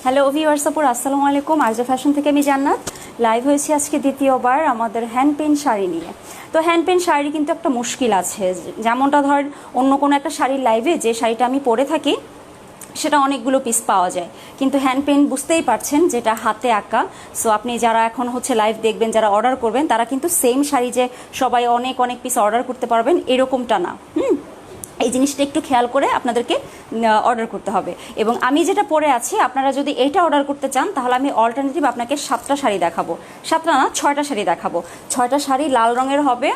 Hello viewers, আসসালামু আলাইকুম। RJ fashion থেকে আমি জান্নাত লাইভ হয়েছি আজকে দ্বিতীয়বার আমাদের হ্যান্ড পেইন্ট শাড়ি নিয়ে। তো হ্যান্ড পেইন্ট শাড়ি কিন্তু একটা মুশকিল আছে, যেমনটা ধরেন অন্য কোনো একটা শাড়ির লাইভে যে শাড়িটা আমি পরে থাকি সেটা অনেকগুলো পিস পাওয়া যায়, কিন্তু হ্যান্ড পেইন্ট বুঝতেই পারছেন যেটা হাতে আঁকা। সো আপনি যারা এখন হচ্ছে লাইভ দেখবেন, যারা অর্ডার করবেন, তারা কিন্তু সেম শাড়ি যে সবাই অনেক অনেক পিস অর্ডার করতে পারবেন এরকমটা না। এই জিনিসটা একটু খেয়াল করে আপনাদেরকে অর্ডার করতে হবে। এবং আমি যেটা পরে আছি, আপনারা যদি এইটা অর্ডার করতে চান তাহলে আমি অল্টারনেটিভ আপনাকে 7টা শাড়ি দেখাবো। 7টা না, 6টা শাড়ি দেখাবো। 6টা শাড়ি লাল রঙের হবে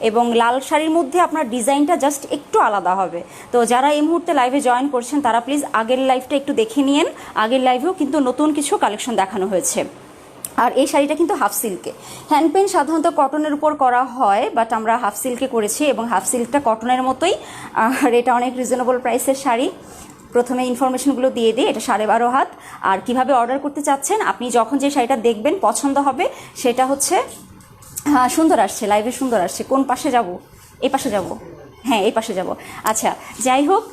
এবং লাল শাড়ির মধ্যে আপনার ডিজাইনটা জাস্ট একটু আলাদা হবে। তো যারা এই মুহূর্তে লাইভে জয়েন করছেন তারা প্লিজ আগের লাইভটা একটু দেখে নিন। আগের লাইভেও কিন্তু নতুন কিছু কালেকশন দেখানো হয়েছে। আর এই শাড়িটা কিন্তু হাফ সিল্কে। হ্যান্ড পেইন্ট সাধারণত কটনের উপর করা হয়, বাট আমরা হাফ সিল্কে করেছি এবং হাফ সিল্কটা কটনের মতোই। আর এটা অনেক রিজনেবল প্রাইসের শাড়ি। প্রথমে ইনফরমেশনগুলো দিয়ে দিই, এটা 12.5 হাত। আর কিভাবে অর্ডার করতে চাচ্ছেন, আপনি যখন যে শাড়িটা দেখবেন পছন্দ হবে সেটা হচ্ছে, সুন্দর আসছে লাইভে, সুন্দর আসছে। কোন পাশে যাব? এই পাশে যাব? হ্যাঁ, এই পাশে যাব। আচ্ছা, যাই হোক,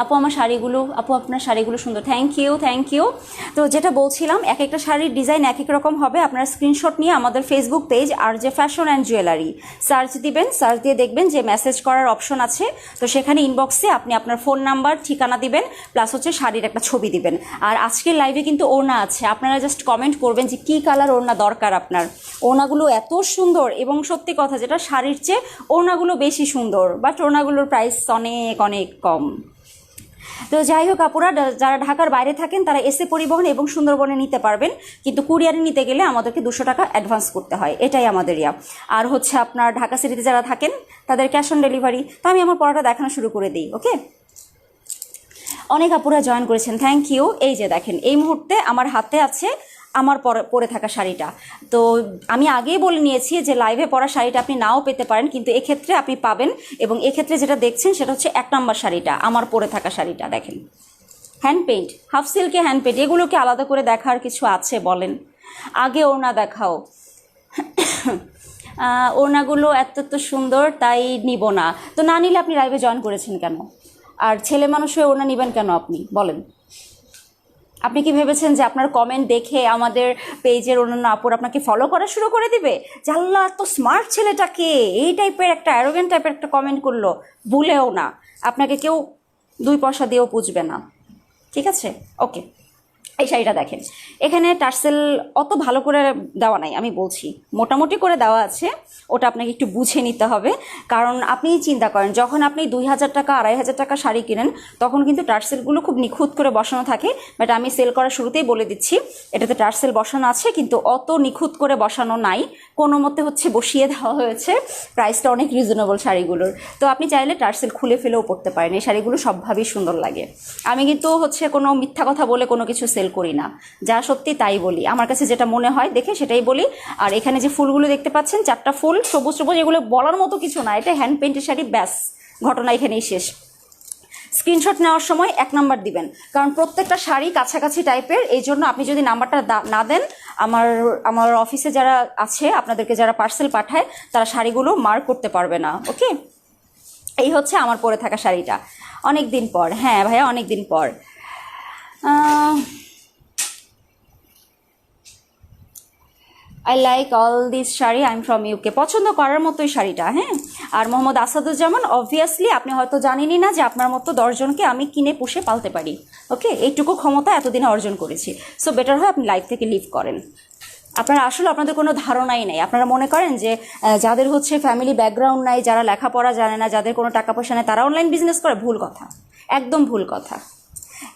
আপু আমার শাড়িগুলো, আপু আপনার শাড়িগুলো সুন্দর, থ্যাংক ইউ থ্যাংক ইউ। তো যেটা বলছিলাম, এক একটা শাড়ির ডিজাইন এক এক রকম হবে। আপনারা স্ক্রিনশট নিয়ে আমাদের Facebook page RJ fashion and jewellery search দিবেন। সার্চ দিয়ে দেখবেন যে মেসেজ করার অপশন আছে। তো সেখানে ইনবক্সে আপনি আপনার ফোন নাম্বার, ঠিকানা দিবেন, প্লাস হচ্ছে শাড়ির একটা ছবি দিবেন। আর আজকের লাইভে কিন্তু ওড়না আছে, আপনারা জাস্ট কমেন্ট করবেন যে কী কালার ওড়না দরকার আপনার। ওড়নাগুলো এত সুন্দর এবং সত্যি কথা যেটা, শাড়ির চেয়ে ওড়নাগুলো বেশি সুন্দর, বাট ওড়নাগুলোর প্রাইস অনেক অনেক কম। তো যাই হোক, আপুরা যারা ঢাকার বাইরে থাকেন তারা এসে পরিবহন এবং সুন্দরবনে নিতে পারবেন, কিন্তু কুরিয়ারে নিতে গেলে আমাদেরকে 200 টাকা অ্যাডভান্স করতে হয়, এটাই আমাদের ইয়া। আর হচ্ছে আপনার ঢাকা সিটিতে যারা থাকেন তাদের ক্যাশ অন ডেলিভারি। তো আমি আমার পড়াটা দেখানো শুরু করে দিই। ওকে, অনেক আপুরা জয়েন করেছেন, থ্যাংক ইউ। এই যে দেখেন, এই মুহূর্তে আমার হাতে আছে আমার পরে থাকা শাড়িটা। তো আমি আগেই বলে নিয়েছি যে লাইভে পরা শাড়িটা আপনি নাও পেতে পারেন, কিন্তু এক্ষেত্রে আপনি পাবেন। এবং এক্ষেত্রে যেটা দেখছেন সেটা হচ্ছে 1 নম্বর শাড়িটা, আমার পরে থাকা শাড়িটা। দেখেন, হ্যান্ড পেইন্ট, হাফ সিল্কে হ্যান্ড পেইন্ট, এগুলোকে আলাদা করে দেখার কিছু আছে বলেন? আগে ওড়না দেখাও। ওড়নাগুলো এত সুন্দর, তাই নিব না। তো না নিলে আপনি লাইভে জয়েন করেছেন কেন? আর ছেলে মানুষ হয়ে ওড়না নেবেন কেন আপনি বলেন? আপনি কি ভেবেছেন যে আপনার কমেন্ট দেখে আমাদের পেজের অন্যান্য আপুর আপনাকে ফলো করা শুরু করে দিবে? যে আল্লাহ, এত স্মার্ট ছেলেটাকে এই টাইপের একটা অ্যারোগেন্ট টাইপের একটা কমেন্ট করলো? ভুলেও না, আপনাকে কেউ 2 পয়সা দিয়েও পুষবে না, ঠিক আছে? ওকে, এই শাড়িটা দেখেন, এখানে টার্সেল অত ভালো করে দেওয়া নাই, আমি বলছি মোটামুটি করে দেওয়া আছে। ওটা আপনাকে একটু বুঝে নিতে হবে, কারণ আপনি চিন্তা করেন যখন আপনি 2000 টাকা 2500 টাকা শাড়ি কিনেন তখন কিন্তু টার্সেলগুলো খুব নিখুঁত করে বসানো থাকে। বাট আমি সেল করার শুরুতেই বলে দিচ্ছি, এটাতে টার্সেল বসানো আছে কিন্তু অত নিখুঁত করে বসানো নাই, কোনো মতে হচ্ছে বসিয়ে দেওয়া হয়েছে। প্রাইসটা অনেক রিজনেবল শাড়িগুলোর। তো আপনি চাইলে টার্সেল খুলে ফেলেও পরতে পারেন, এই শাড়িগুলো সবভাবেই সুন্দর লাগে। আমি কিন্তু হচ্ছে কোনো মিথ্যা কথা বলে কোনো কিছু সেল করি না, যা সত্যি তাই বলি, আমার কাছে যেটা মনে হয় দেখে সেটাই বলি। আর এখানে যে ফুলগুলো দেখতে পাচ্ছেন, 4টা ফুল সবুজ সবুজ, এগুলো বলার মতো কিছু না, এটা হ্যান্ড পেইন্টের শাড়ি, ব্যাস, ঘটনা এখানেই শেষ। স্ক্রিনশট নেওয়ার সময় 1 নাম্বার দিবেন, কারণ প্রত্যেকটা শাড়ি কাছাকাছি টাইপের, এই জন্য আপনি যদি নাম্বারটা না দেন, আমার অফিসে যারা আছে, আপনাদেরকে যারা পার্সেল পাঠায়, তারা শাড়িগুলো মার্ক করতে পারবে না। ওকে, এই হচ্ছে আমার পরে থাকা শাড়িটা, অনেক দিন পর। হ্যাঁ ভাইয়া, অনেক দিন পর। I like all this sari, I am from UK. পছন্দ করার মতোই শাড়িটা। হ্যাঁ, আর মোহাম্মদ আসাদুজ্জামান, অবভিয়াসলি আপনি হয়তো জানেনই না যে আপনার মতো 10 জনকে আমি কিনে পুষে পালতে পারি। ওকে, এইটুকু ক্ষমতা এতদিনে অর্জন করেছি। সো বেটার হয় আপনি লাইফ থেকে লিভ করেন। আপনারা আসলে আপনাদের কোনো ধারণাই নেই। আপনারা মনে করেন যে যাদের হচ্ছে ফ্যামিলি ব্যাকগ্রাউন্ড নাই, যারা লেখাপড়া জানে না, যাদের কোনো টাকা পয়সা নেই, তারা অনলাইন বিজনেস করে। ভুল কথা, একদম ভুল কথা।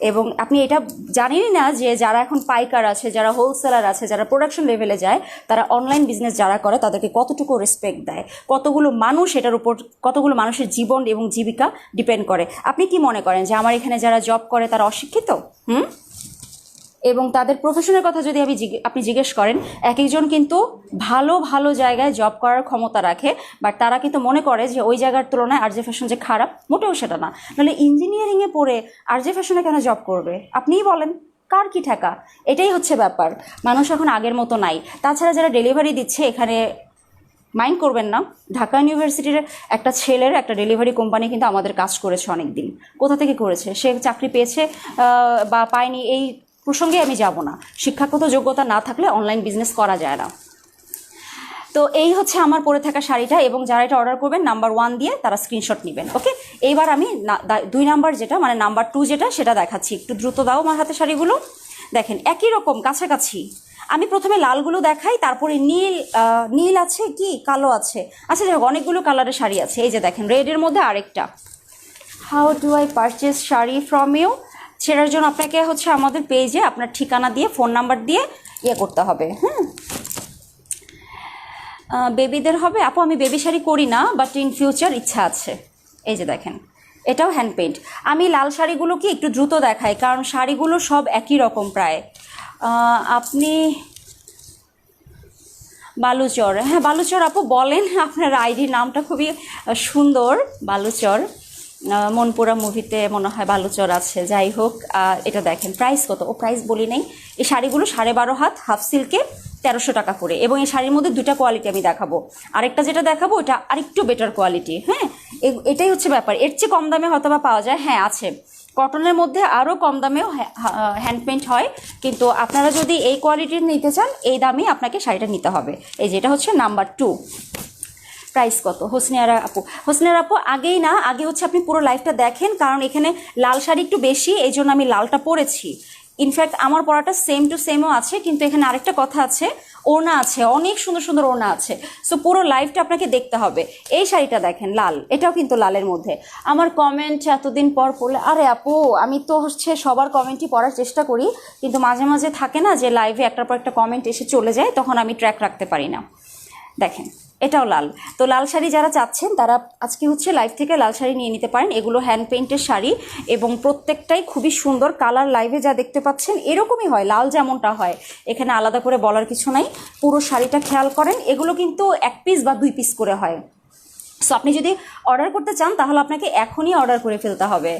এবং আপনি এটা জানেনই না যে যারা এখন পাইকার আছে, যারা হোলসেলার আছে, যারা প্রোডাকশন লেভেলে যায়, তারা অনলাইন বিজনেস যারা করে তাদেরকে কতটুকু রেসপেক্ট দেয়, কতগুলো মানুষ এটার উপর, কতগুলো মানুষের জীবন এবং জীবিকা ডিপেন্ড করে। আপনি কি মনে করেন যে আমার এখানে যারা জব করে তারা অশিক্ষিত? এবং তাদের প্রফেশনের কথা যদি আপনি জিজ্ঞেস করেন, এক একজন কিন্তু ভালো ভালো জায়গায় জব করার ক্ষমতা রাখে, বাট তারা কিন্তু মনে করে যে ওই জায়গার তুলনায় আরজে ফ্যাশন যে খারাপ, মোটেও সেটা না। নাহলে ইঞ্জিনিয়ারিংয়ে পড়ে আরজে ফ্যাশনে কেন জব করবে? আপনিই বলেন, কার কি ঠেকা? এটাই হচ্ছে ব্যাপার। মানুষ এখন আগের মতো নাই। তাছাড়া যারা ডেলিভারি দিচ্ছে, এখানে মাইন্ড করবেন না, ঢাকা ইউনিভার্সিটির একটা ছেলের একটা ডেলিভারি কোম্পানি কিন্তু আমাদের কাজ করেছে অনেক দিন। কোথা থেকে করেছে? সে চাকরি পেয়েছে বা পায়নি, এই প্রসঙ্গে আমি যাব না। শিক্ষাগত যোগ্যতা না থাকলে অনলাইন বিজনেস করা যায় না। তো এই হচ্ছে আমার পরে থাকা শাড়িটা, এবং যারা এটা অর্ডার করবেন নাম্বার 1 দিয়ে তারা স্ক্রিনশট নেবেন। ওকে, এইবার আমি 2 নাম্বার যেটা মানে নাম্বার 2 যেটা সেটা দেখাচ্ছি। একটু দ্রুত দাও আমার হাতে শাড়িগুলো। দেখেন একই রকম কাছাকাছি। আমি প্রথমে লালগুলো দেখাই, তারপরে নীল আছে, কি কালো আছে, আচ্ছা যাই হোক অনেকগুলো কালারের শাড়ি আছে। এই যে দেখেন রেডের মধ্যে আরেকটা। How do I purchase sari from you? সেটার জন্য আপনাকে হচ্ছে আমাদের পেজে আপনার ঠিকানা দিয়ে ফোন নাম্বার দিয়ে করতে হবে। বেবিদের হবে আপু? আমি বেবি শাড়ি করি না, বাট ইন ফিউচার ইচ্ছা আছে। এই যে দেখেন এটাও হ্যান্ড পেইন্ট। আমি লাল শাড়িগুলো কি একটু দ্রুত দেখাই, কারণ শাড়িগুলো সব একই রকম প্রায়। আপনি বালুচর, হ্যাঁ বালুচর আপু বলেন, আপনার আইডির নামটা খুবই সুন্দর, বালুচর। মনপুরা মুভিতে মনে হয় বালুচর আছে। যাই হোক, এটা দেখেন প্রাইস কত, ও প্রাইস বলি নেই। এই শাড়িগুলো 12.5 হাত হাফ সিল্কে 1300 টাকা করে, এবং এই শাড়ির মধ্যে 2টা কোয়ালিটি আমি দেখাবো। আরেকটা যেটা দেখাবো ওটা আরেকটু বেটার কোয়ালিটি। হ্যাঁ, এটাই হচ্ছে ব্যাপার। এর চেয়ে কম দামে হয়তো বা পাওয়া যায়, হ্যাঁ আছে। কটনের মধ্যে আরও কম দামেও হ্যান্ড পেইন্ট হয়, কিন্তু আপনারা যদি এই কোয়ালিটির নিতে চান এই দামেই আপনাকে শাড়িটা নিতে হবে। এই যেটা হচ্ছে নাম্বার 2। প্রাইস কত? হোসনিয়ারা আপু, হোসনিয়ারা আপু আগেই না, আগে হচ্ছে আপনি পুরো লাইফটা দেখেন, কারণ এখানে লাল শাড়ি একটু বেশি, এই জন্য আমি লালটা পরেছি। ইনফ্যাক্ট আমার পরাটা সেম টু সেমও আছে, কিন্তু এখানে আরেকটা কথা আছে, ওড়না আছে, অনেক সুন্দর সুন্দর ওড়না আছে। সো পুরো লাইফটা আপনাকে দেখতে হবে। এই শাড়িটা দেখেন লাল, এটাও কিন্তু লালের মধ্যে। আমার কমেন্ট এতদিন পর পড়লে, আরে আপু আমি তো হচ্ছে সবার কমেন্টই পড়ার চেষ্টা করি, কিন্তু মাঝে মাঝে থাকে না যে লাইভে একটার পর একটা কমেন্ট এসে চলে যায়, তখন আমি ট্র্যাক রাখতে পারি না। দেখেন এটাও লাল। তো লাল শাড়ি যারা চাচ্ছেন তারা আজকে হচ্ছে লাইভ থেকে লাল শাড়ি নিয়ে নিতে পারেন। এগুলো হ্যান্ড পেইন্টের শাড়ি এবং প্রত্যেকটাই খুবই সুন্দর কালার। লাইভে যা দেখতে পাচ্ছেন এরকমই হয়, লাল যেমনটা হয়, এখানে আলাদা করে বলার কিছু নাই। পুরো শাড়িটা খেয়াল করেন, এগুলো কিন্তু 1 পিস বা 2 পিস করে হয়। সো আপনি যদি অর্ডার করতে চান তাহলে আপনাকে এখনই অর্ডার করে ফেলতে হবে।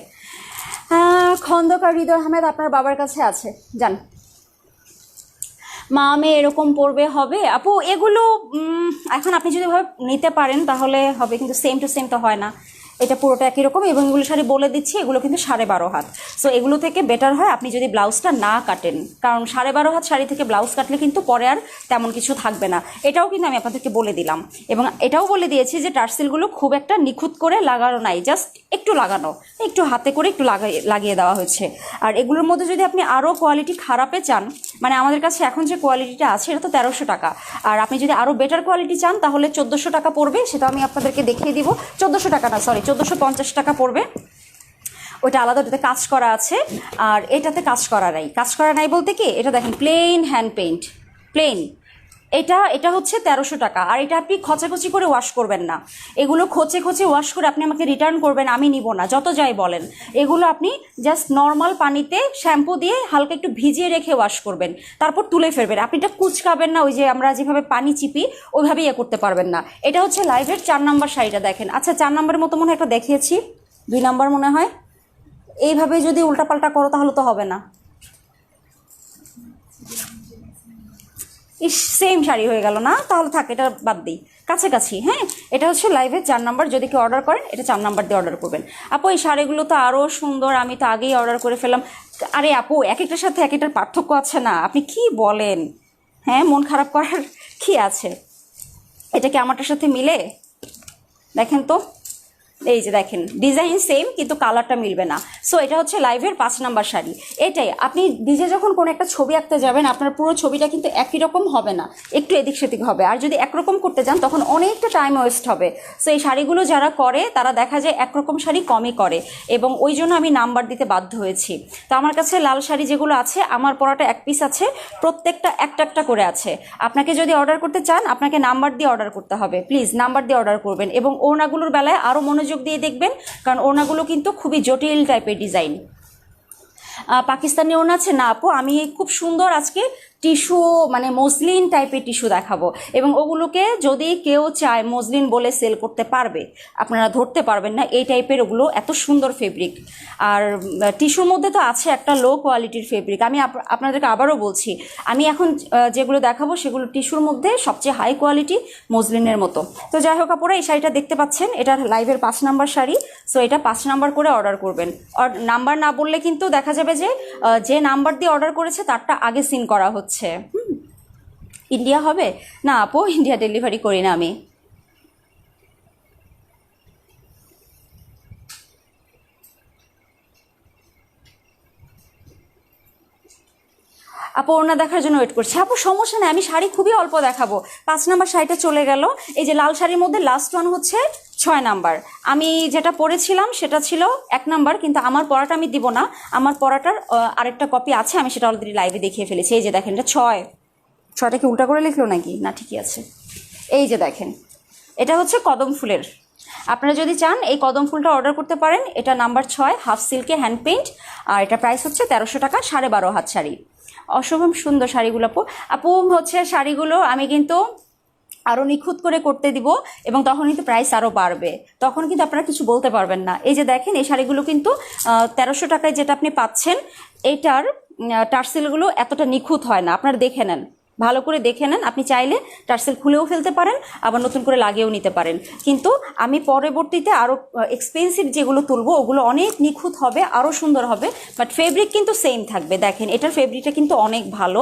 খন্দকার হৃদয় আহমেদ আপনার বাবার কাছে আছে, যান। মা মেয়ে এরকম পড়বে হবে আপু, এগুলো এখন আপনি যদি ভাবে নিতে পারেন তাহলে হবে, কিন্তু সেম টু সেম তো হয় না। এটা পুরোটা একই রকম, এবং এগুলো শাড়ি বলে দিচ্ছি এগুলো কিন্তু 12.5 হাত। সো এগুলো থেকে বেটার হয় আপনি যদি ব্লাউজটা না কাটেন, কারণ 12.5 হাত শাড়ি থেকে ব্লাউজ কাটলে কিন্তু পরে আর তেমন কিছু থাকবে না। এটাও কিন্তু আমি আপনাদেরকে বলে দিলাম, এবং এটাও বলে দিয়েছি যে টার্সেলগুলো খুব একটা নিখুঁত করে লাগানো নাই, জাস্ট একটু লাগানো, একটু হাতে করে একটু লাগিয়ে দেওয়া হয়েছে। আর এগুলোর মধ্যে যদি আপনি আরও কোয়ালিটি খারাপে চান, মানে আমাদের কাছে এখন যে কোয়ালিটিটা আছে এটা তো 1300 টাকা, আর আপনি যদি আরও বেটার কোয়ালিটি চান তাহলে 1400 টাকা পড়বে। সেটা আমি আপনাদেরকে দেখিয়ে দিব। 1400 টাকা না, সরি 1450 টাকা পড়বে। ওইটা আলাদা, ওটাতে কাজ করা আছে, আর এটাতে কাজ করা নাই। কাজ করা নাই বলতে কি, এটা দেখেন প্লেন হ্যান্ড পেইন্ট, প্লেন। এটা হচ্ছে 1300 টাকা। আর এটা আপনি খচাখচি করে ওয়াশ করবেন না, এগুলো খচে খচে ওয়াশ করে আপনি আমাকে রিটার্ন করবেন, আমি নিব না, যত যাই বলেন। এগুলো আপনি জাস্ট নর্মাল পানিতে শ্যাম্পু দিয়ে হালকা একটু ভিজিয়ে রেখে ওয়াশ করবেন, তারপর তুলে ফেলবেন। আপনি এটা কুচকাবেন না, ওই যে আমরা যেভাবে পানি চিপি ওইভাবে করতে পারবেন না। এটা হচ্ছে লাইভের 4 নাম্বার শাড়িটা দেখেন। আচ্ছা 4 নাম্বারের মতো মনে হয় একটা দেখিয়েছি, 2 নাম্বার মনে হয়। এইভাবে যদি উল্টাপাল্টা করো তাহলে তো হবে না। ইস, সেম শাড়ি হয়ে গেল না, তাহলে থাক, এটা বাদ দিই, কাছাকাছি। হ্যাঁ, এটা হচ্ছে লাইভের 4 নাম্বার। যদি কেউ অর্ডার করেন এটা 4 নাম্বার দিয়ে অর্ডার করবেন। আপু এই শাড়িগুলো তো আরও সুন্দর, আমি তো আগেই অর্ডার করে ফেললাম। আরে আপু এক একটার সাথে এক একটার পার্থক্য আছে না, আপনি কি বলেন? হ্যাঁ, মন খারাপ করার কি আছে? এটা কি আমারটার সাথে মিলে? দেখেন তো, এই যে দেখেন ডিজাইন সেম কিন্তু কালারটা মিলবে না। সো এটা হচ্ছে লাইভের 5 নাম্বার শাড়ি। এটাই আপনি নিজে যখন কোনো একটা ছবি আঁকতে যাবেন আপনার পুরো ছবিটা কিন্তু একই রকম হবে না, একটু এদিক সেদিক হবে। আর যদি একরকম করতে যান তখন অনেকটা টাইম ওয়েস্ট হবে। সো এই শাড়িগুলো যারা করে তারা দেখা যায় একরকম শাড়ি কমই করে, এবং ওই জন্য আমি নাম্বার দিতে বাধ্য হয়েছি। তো আমার কাছে লাল শাড়ি যেগুলো আছে, আমার পরাটা 1 পিস আছে, প্রত্যেকটা একটা একটা করে আছে। আপনাকে যদি অর্ডার করতে চান আপনাকে নাম্বার দিয়ে অর্ডার করতে হবে, প্লিজ নাম্বার দিয়ে অর্ডার করবেন। এবং ওড়নাগুলোর বেলায় আরও মনোযোগ দিয়ে দেখবেন, কারণ ওড়নাগুলো কিন্তু খুবই জটিল টাইপের ডিজাইন। পাকিস্তানি ওড়না আছে না আপু? আমি খুব সুন্দর আজকে টিস্যু মানে মসলিন টাইপের টিস্যু দেখাবো, এবং ওগুলোকে যদি কেউ চায় মসলিন বলে সেল করতে পারবে, আপনারা ধরতে পারবেন না এই টাইপের, ওগুলো এত সুন্দর ফেব্রিক। আর টিস্যুর মধ্যে তো আছে একটা লো কোয়ালিটির ফেব্রিক। আমি আপনাদেরকে আবারও বলছি, আমি এখন যেগুলো দেখাবো সেগুলো টিস্যুর মধ্যে সবচেয়ে হাই কোয়ালিটি মসলিনের মতো। তো যাই হোক আপুরা, এই শাড়িটা দেখতে পাচ্ছেন, এটা লাইভের 5 নাম্বার শাড়ি। সো এটা 5 নাম্বার করে অর্ডার করবেন। আর নাম্বার না বললে কিন্তু দেখা যাবে যে নাম্বার দিয়ে অর্ডার করেছে তারটা আগে সিন করা হচ্ছে। ইন্ডিয়া হবে না আপু, ইন্ডিয়া ডেলিভারি করি না আমি। আপু ওড়না দেখার জন্য ওয়েট করছি। আপু সমস্যা নেই, আমি শাড়ি খুবই অল্প দেখাবো। 5 নাম্বার শাড়িটা চলে গেল। এই যে লাল শাড়ির মধ্যে লাস্ট ওয়ান হচ্ছে 6 নাম্বার। আমি যেটা পরেছিলাম সেটা ছিল 1 নাম্বার, কিন্তু আমার পরাটা আমি দিব না, আমার পরাটার আরেকটা কপি আছে, আমি সেটা অলরেডি লাইভে দেখিয়ে ফেলেছি। এই যে দেখেন, এটা 6টা কি উল্টা করে লিখলো নাকি, না ঠিকই আছে। এই যে দেখেন, এটা হচ্ছে কদম ফুলের। আপনারা যদি চান এই কদম ফুলটা অর্ডার করতে পারেন। এটা নাম্বার 6, হাফ সিল্কে হ্যান্ড পেইন্ট, আর এটা প্রাইস হচ্ছে 1300 টাকা, 12.5 হাত শাড়ি। অসম্ভব সুন্দর শাড়িগুলো আপু। আপু হচ্ছে শাড়িগুলো আমি কিন্তু আরও নিখুঁত করে করতে দিব, এবং তখন কিন্তু প্রাইস আরও বাড়বে, তখন কিন্তু আপনারা কিছু বলতে পারবেন না। এই যে দেখেন, এই শাড়িগুলো কিন্তু 1300 টাকায় যেটা আপনি পাচ্ছেন, এইটার টার্সেলগুলো এতটা নিখুঁত হয় না। আপনারা দেখে নেন, ভালো করে দেখে নেন। আপনি চাইলে টার্সেল খুলেও ফেলতে পারেন, আবার নতুন করে লাগিয়েও নিতে পারেন। কিন্তু আমি পরবর্তীতে আরও এক্সপেন্সিভ যেগুলো তুলবো ওগুলো অনেক নিখুঁত হবে, আরও সুন্দর হবে, বাট ফেব্রিক কিন্তু সেম থাকবে। দেখেন এটার ফেব্রিকটা কিন্তু অনেক ভালো।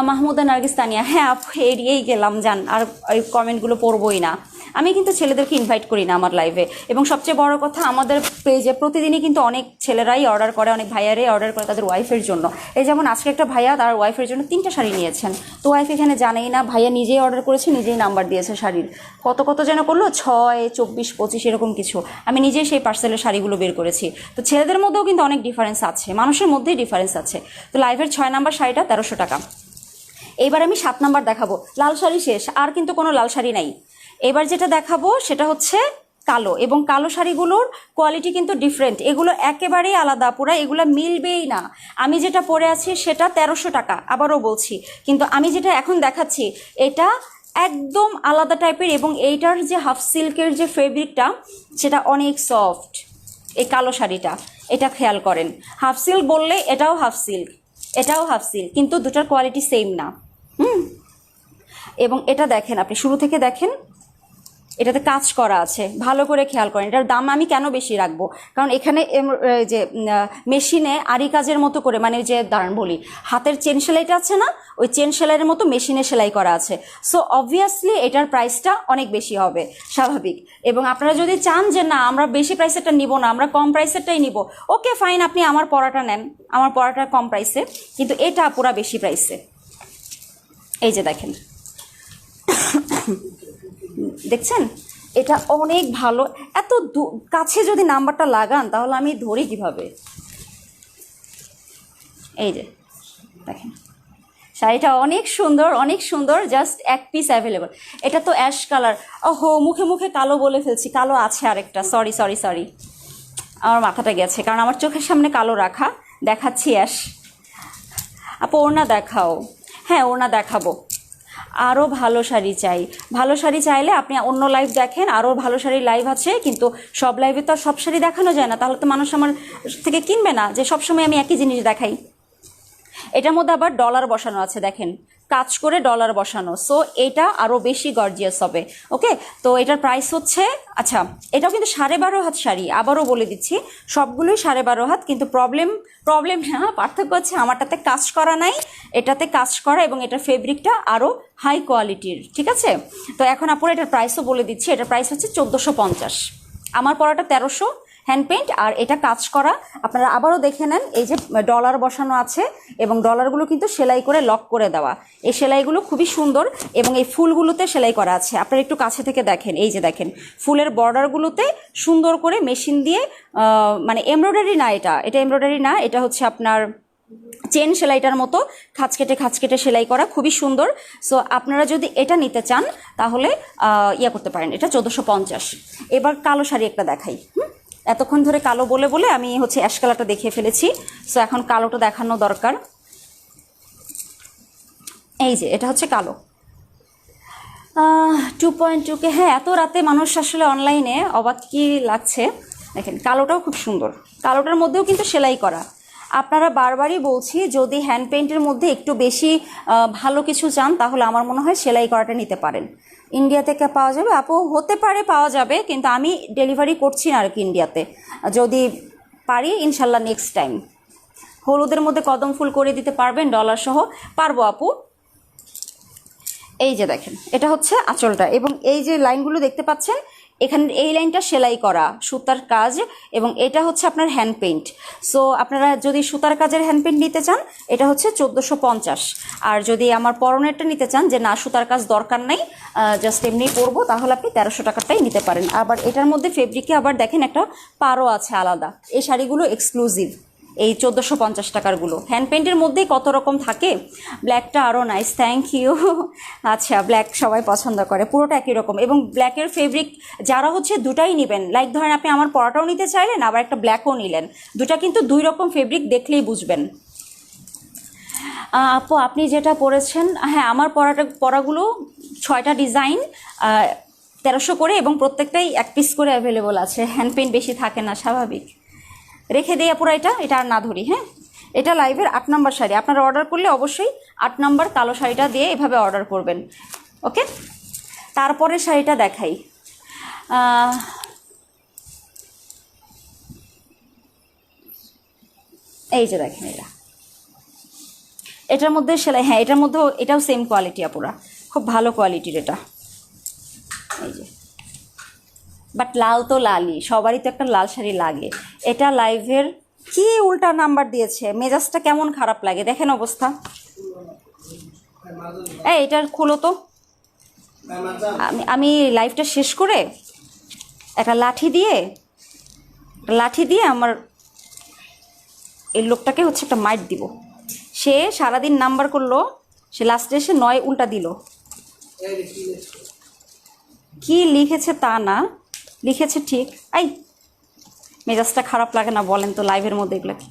মাহমুদা নার্গিস তানিয়া, হ্যাঁ আপু এড়িয়েই গেলাম, যান আর ওই কমেন্টগুলো পড়বই না। আমি কিন্তু ছেলেদেরকে ইনভাইট করি না আমার লাইভে, এবং সবচেয়ে বড় কথা আমাদের পেজে প্রতিদিনই কিন্তু অনেক ছেলেরাই অর্ডার করে, অনেক ভাইয়ারাই অর্ডার করে তাদের ওয়াইফের জন্য। এই যেমন আজকে একটা ভাইয়া তার ওয়াইফের জন্য 3টা শাড়ি নিয়েছেন, তো ওয়াইফ এখানে জানেই না, ভাইয়া নিজেই অর্ডার করেছে, নিজেই নাম্বার দিয়েছে শাড়ির। কত কত যেন করলো, 6, 24, 25 এরকম কিছু। আমি নিজেই সেই পার্সেলের শাড়িগুলো বের করেছি। তো ছেলেদের মধ্যেও কিন্তু অনেক ডিফারেন্স আছে, মানুষের মধ্যেই ডিফারেন্স আছে। তো লাইভের 6 নাম্বার শাড়িটা 1300 টাকা। এইবার আমি 7 নাম্বার দেখাবো। লাল শাড়ি শেষ, আর কিন্তু কোনো লাল শাড়ি নাই। এবার যেটা দেখাবো সেটা হচ্ছে কালো, এবং কালো শাড়িগুলোর কোয়ালিটি কিন্তু ডিফারেন্ট, এগুলো একেবারেই আলাদা, পুরা এগুলো মিলবেই না। আমি যেটা পরে আছি সেটা 1300 টাকা, আবারও বলছি, কিন্তু আমি যেটা এখন দেখাচ্ছি এটা একদম আলাদা টাইপের, এবং এইটার যে হাফ সিল্কের যে ফেব্রিকটা সেটা অনেক সফট। এই কালো শাড়িটা এটা খেয়াল করেন, হাফ সিল্ক বললে এটাও হাফ সিল্ক, এটাও হাফ সিল্ক, কিন্তু দুটার কোয়ালিটি সেম না। এবং এটা দেখেন, আপনি শুরু থেকে দেখেন, এটাতে কাজ করা আছে, ভালো করে খেয়াল করেন। এটার দাম আমি কেন বেশি রাখবো, কারণ এখানে যে মেশিনে আরি কাজের মতো করে, মানে যে দাঁড়ান বলি, হাতের চেন সেলাইটা আছে না, ওই চেন সেলাইয়ের মতো মেশিনে সেলাই করা আছে। সো অবভিয়াসলি এটার প্রাইসটা অনেক বেশি হবে, স্বাভাবিক। এবং আপনারা যদি চান যে না আমরা বেশি প্রাইসেরটা নিব না, আমরা কম প্রাইসেরটাই নিব, ওকে ফাইন, আপনি আমার পরাটা নেন, আমার পরাটা কম প্রাইসে, কিন্তু এটা পুরা বেশি প্রাইসে। এই যে দেখেন, দেখছেন এটা অনেক ভালো। এত কাছে যদি নাম্বারটা লাগান তাহলে আমি ধরি কিভাবে। এই যে দেখেন, শাড়িটা অনেক সুন্দর, অনেক সুন্দর, জাস্ট 1 পিস অ্যাভেলেবল। এটা তো অ্যাশ কালার, ওহো মুখে মুখে কালো বলে ফেলছি, কালো আছে আরেকটা, সরি সরি সরি, আমার মাথাটা গেছে, কারণ আমার চোখের সামনে কালো রাখা। দেখাচ্ছি অ্যাশ। আপু ওড়না দেখাও, হ্যাঁ ওড়না দেখাবো। আরও ভালো শাড়ি চাই, ভালো শাড়ি চাইলে আপনি অন্য লাইভ দেখেন, আরও ভালো শাড়ির লাইভ আছে, কিন্তু সব লাইভে তো আর সব শাড়ি দেখানো যায় না, তাহলে তো মানুষ আমার থেকে কিনবে না, যে সবসময় আমি একই জিনিস দেখাই। এটার মধ্যে আবার ডলার বসানো আছে, দেখেন কাজ করে ডলার বসানো, সো এটা আরও বেশি গর্জিয়াস হবে। ওকে, তো এটার প্রাইস হচ্ছে, আচ্ছা এটাও কিন্তু 12.5 হাত শাড়ি, আবারও বলে দিচ্ছি সবগুলোই 12.5 হাত, কিন্তু প্রবলেম না, পার্থক্য হচ্ছে আমারটাতে কাজ করা নাই, এটাতে কাজ করা, এবং এটার ফেব্রিকটা আরও হাই কোয়ালিটির, ঠিক আছে। তো এখন আপনারা এটার প্রাইসও বলে দিচ্ছি, এটার প্রাইস হচ্ছে 1450, আমার পরাটা 1300 হ্যান্ড পেইন্ট, আর এটা কাজ করা। আপনারা আবারও দেখে নেন, এই যে ডলার বসানো আছে, এবং ডলারগুলো কিন্তু সেলাই করে লক করে দেওয়া, এই সেলাইগুলো খুবই সুন্দর, এবং এই ফুলগুলোতে সেলাই করা আছে। আপনারা একটু কাছে থেকে দেখেন, এই যে দেখেন ফুলের বর্ডারগুলোতে সুন্দর করে মেশিন দিয়ে, মানে এমব্রয়ডারি না, এটা এমব্রয়ডারি না, এটা হচ্ছে আপনার চেন সেলাইটার মতো খাঁচ কেটে সেলাই করা, খুবই সুন্দর। সো আপনারা যদি এটা নিতে চান তাহলে ইয়া করতে পারেন, এটা 1450। এবার কালো শাড়ি একটা দেখাই। এতক্ষণ ধরে কালো বলে বলে আমি হচ্ছে অ্যাশ কালারটা দেখিয়ে ফেলেছি, সো এখন কালোটা দেখানো দরকার। এই যে এটা হচ্ছে কালো 2.2K। হ্যাঁ, এত রাতে মানুষ আসলে অনলাইনে অবাক কি লাগছে। দেখেন কালোটাও খুব সুন্দর, কালোটার মধ্যেও কিন্তু সেলাই করা। আপনারা বারবারই বলছি, যদি হ্যান্ড পেইন্টের মধ্যে একটু বেশি ভালো কিছু চান তাহলে আমার মনে হয় সেলাই করাটা নিতে পারেন। ইন্ডিয়া থেকে পাওয়া যাবে আপু? হতে পারে পাওয়া যাবে, কিন্তু আমি ডেলিভারি করছি না আর কি ইন্ডিয়াতে। যদি পারি ইনশাল্লাহ নেক্সট টাইম। হলুদের মধ্যে কদম ফুল করে দিতে পারবেন ডলার সহ? পারবো আপু। এই যে দেখেন এটা হচ্ছে আঁচলটা, এবং এই যে লাইনগুলো দেখতে পাচ্ছেন এখানে এই লাইনটা সেলাই করা সুতার কাজ, এবং এটা হচ্ছে আপনার হ্যান্ড পেইন্ট। সো আপনারা যদি সুতার কাজের হ্যান্ড পেইন্ট নিতে চান এটা হচ্ছে 1450, আর যদি আমার পরনেরটা নিতে চান যে না সুতার কাজ দরকার নাই, জাস্ট এমনি পরবো, তাহলে আপনি 1300 টাকাটাই নিতে পারেন। আবার এটার মধ্যে ফেব্রিকে আবার দেখেন একটা পারও আছে আলাদা। এই শাড়িগুলো এক্সক্লুসিভ, এই 1450 টাকারগুলো। হ্যান্ড পেইন্টের মধ্যেই কত রকম থাকে। ব্ল্যাকটা আরও নাইস, থ্যাংক ইউ। আচ্ছা, ব্ল্যাক সবাই পছন্দ করে, পুরোটা একই রকম। এবং ব্ল্যাকের ফেব্রিক যারা হচ্ছে দুটাই নেবেন, লাইক ধরেন আপনি আমার পরাটাও নিতে চাইলেন আবার একটা ব্ল্যাকও নিলেন, দুটা কিন্তু দুই রকম ফেব্রিক দেখলেই বুঝবেন। আপু আপনি যেটা পরেছেন, হ্যাঁ আমার পরাগুলো 6টা ডিজাইন, 1300 করে, এবং প্রত্যেকটাই 1 পিস করে অ্যাভেলেবল আছে। হ্যান্ড পেইন্ট বেশি থাকে না, স্বাভাবিক। রেখে দিই আপুরা, এটা আর না ধরি। হ্যাঁ, এটা লাইভের 8 নম্বর শাড়ি। আপনারা অর্ডার করলে অবশ্যই 8 নম্বর কালো শাড়িটা দিয়ে এভাবে অর্ডার করবেন। ওকে, তারপরে শাড়িটা দেখাই। এই যে দেখেন এটার মধ্যে সেলাই, হ্যাঁ এটার মধ্যেও এটাও সেম কোয়ালিটি আপুরা, খুব ভালো কোয়ালিটির এটা। এই যে, বাট লাল তো লালই, সবারই তো একটা লাল শাড়ি লাগে। এটা লাইভের কি উল্টা নাম্বার দিয়েছে, মেজাজটা কেমন খারাপ লাগে দেখেন অবস্থা। এটার খুলো তো। আমি লাইভটা শেষ করে একটা লাঠি দিয়ে আমার এই লোকটাকে হচ্ছে একটা মাইট দিব। সে সারাদিন নাম্বার করলো, সে লাস্টে এসে 9 উল্টা দিল। কি লিখেছে তা না, লিখেছে ঠিক। মেজাজটা খারাপ লাগে না বলেন তো লাইভের মধ্যে এগুলো কি?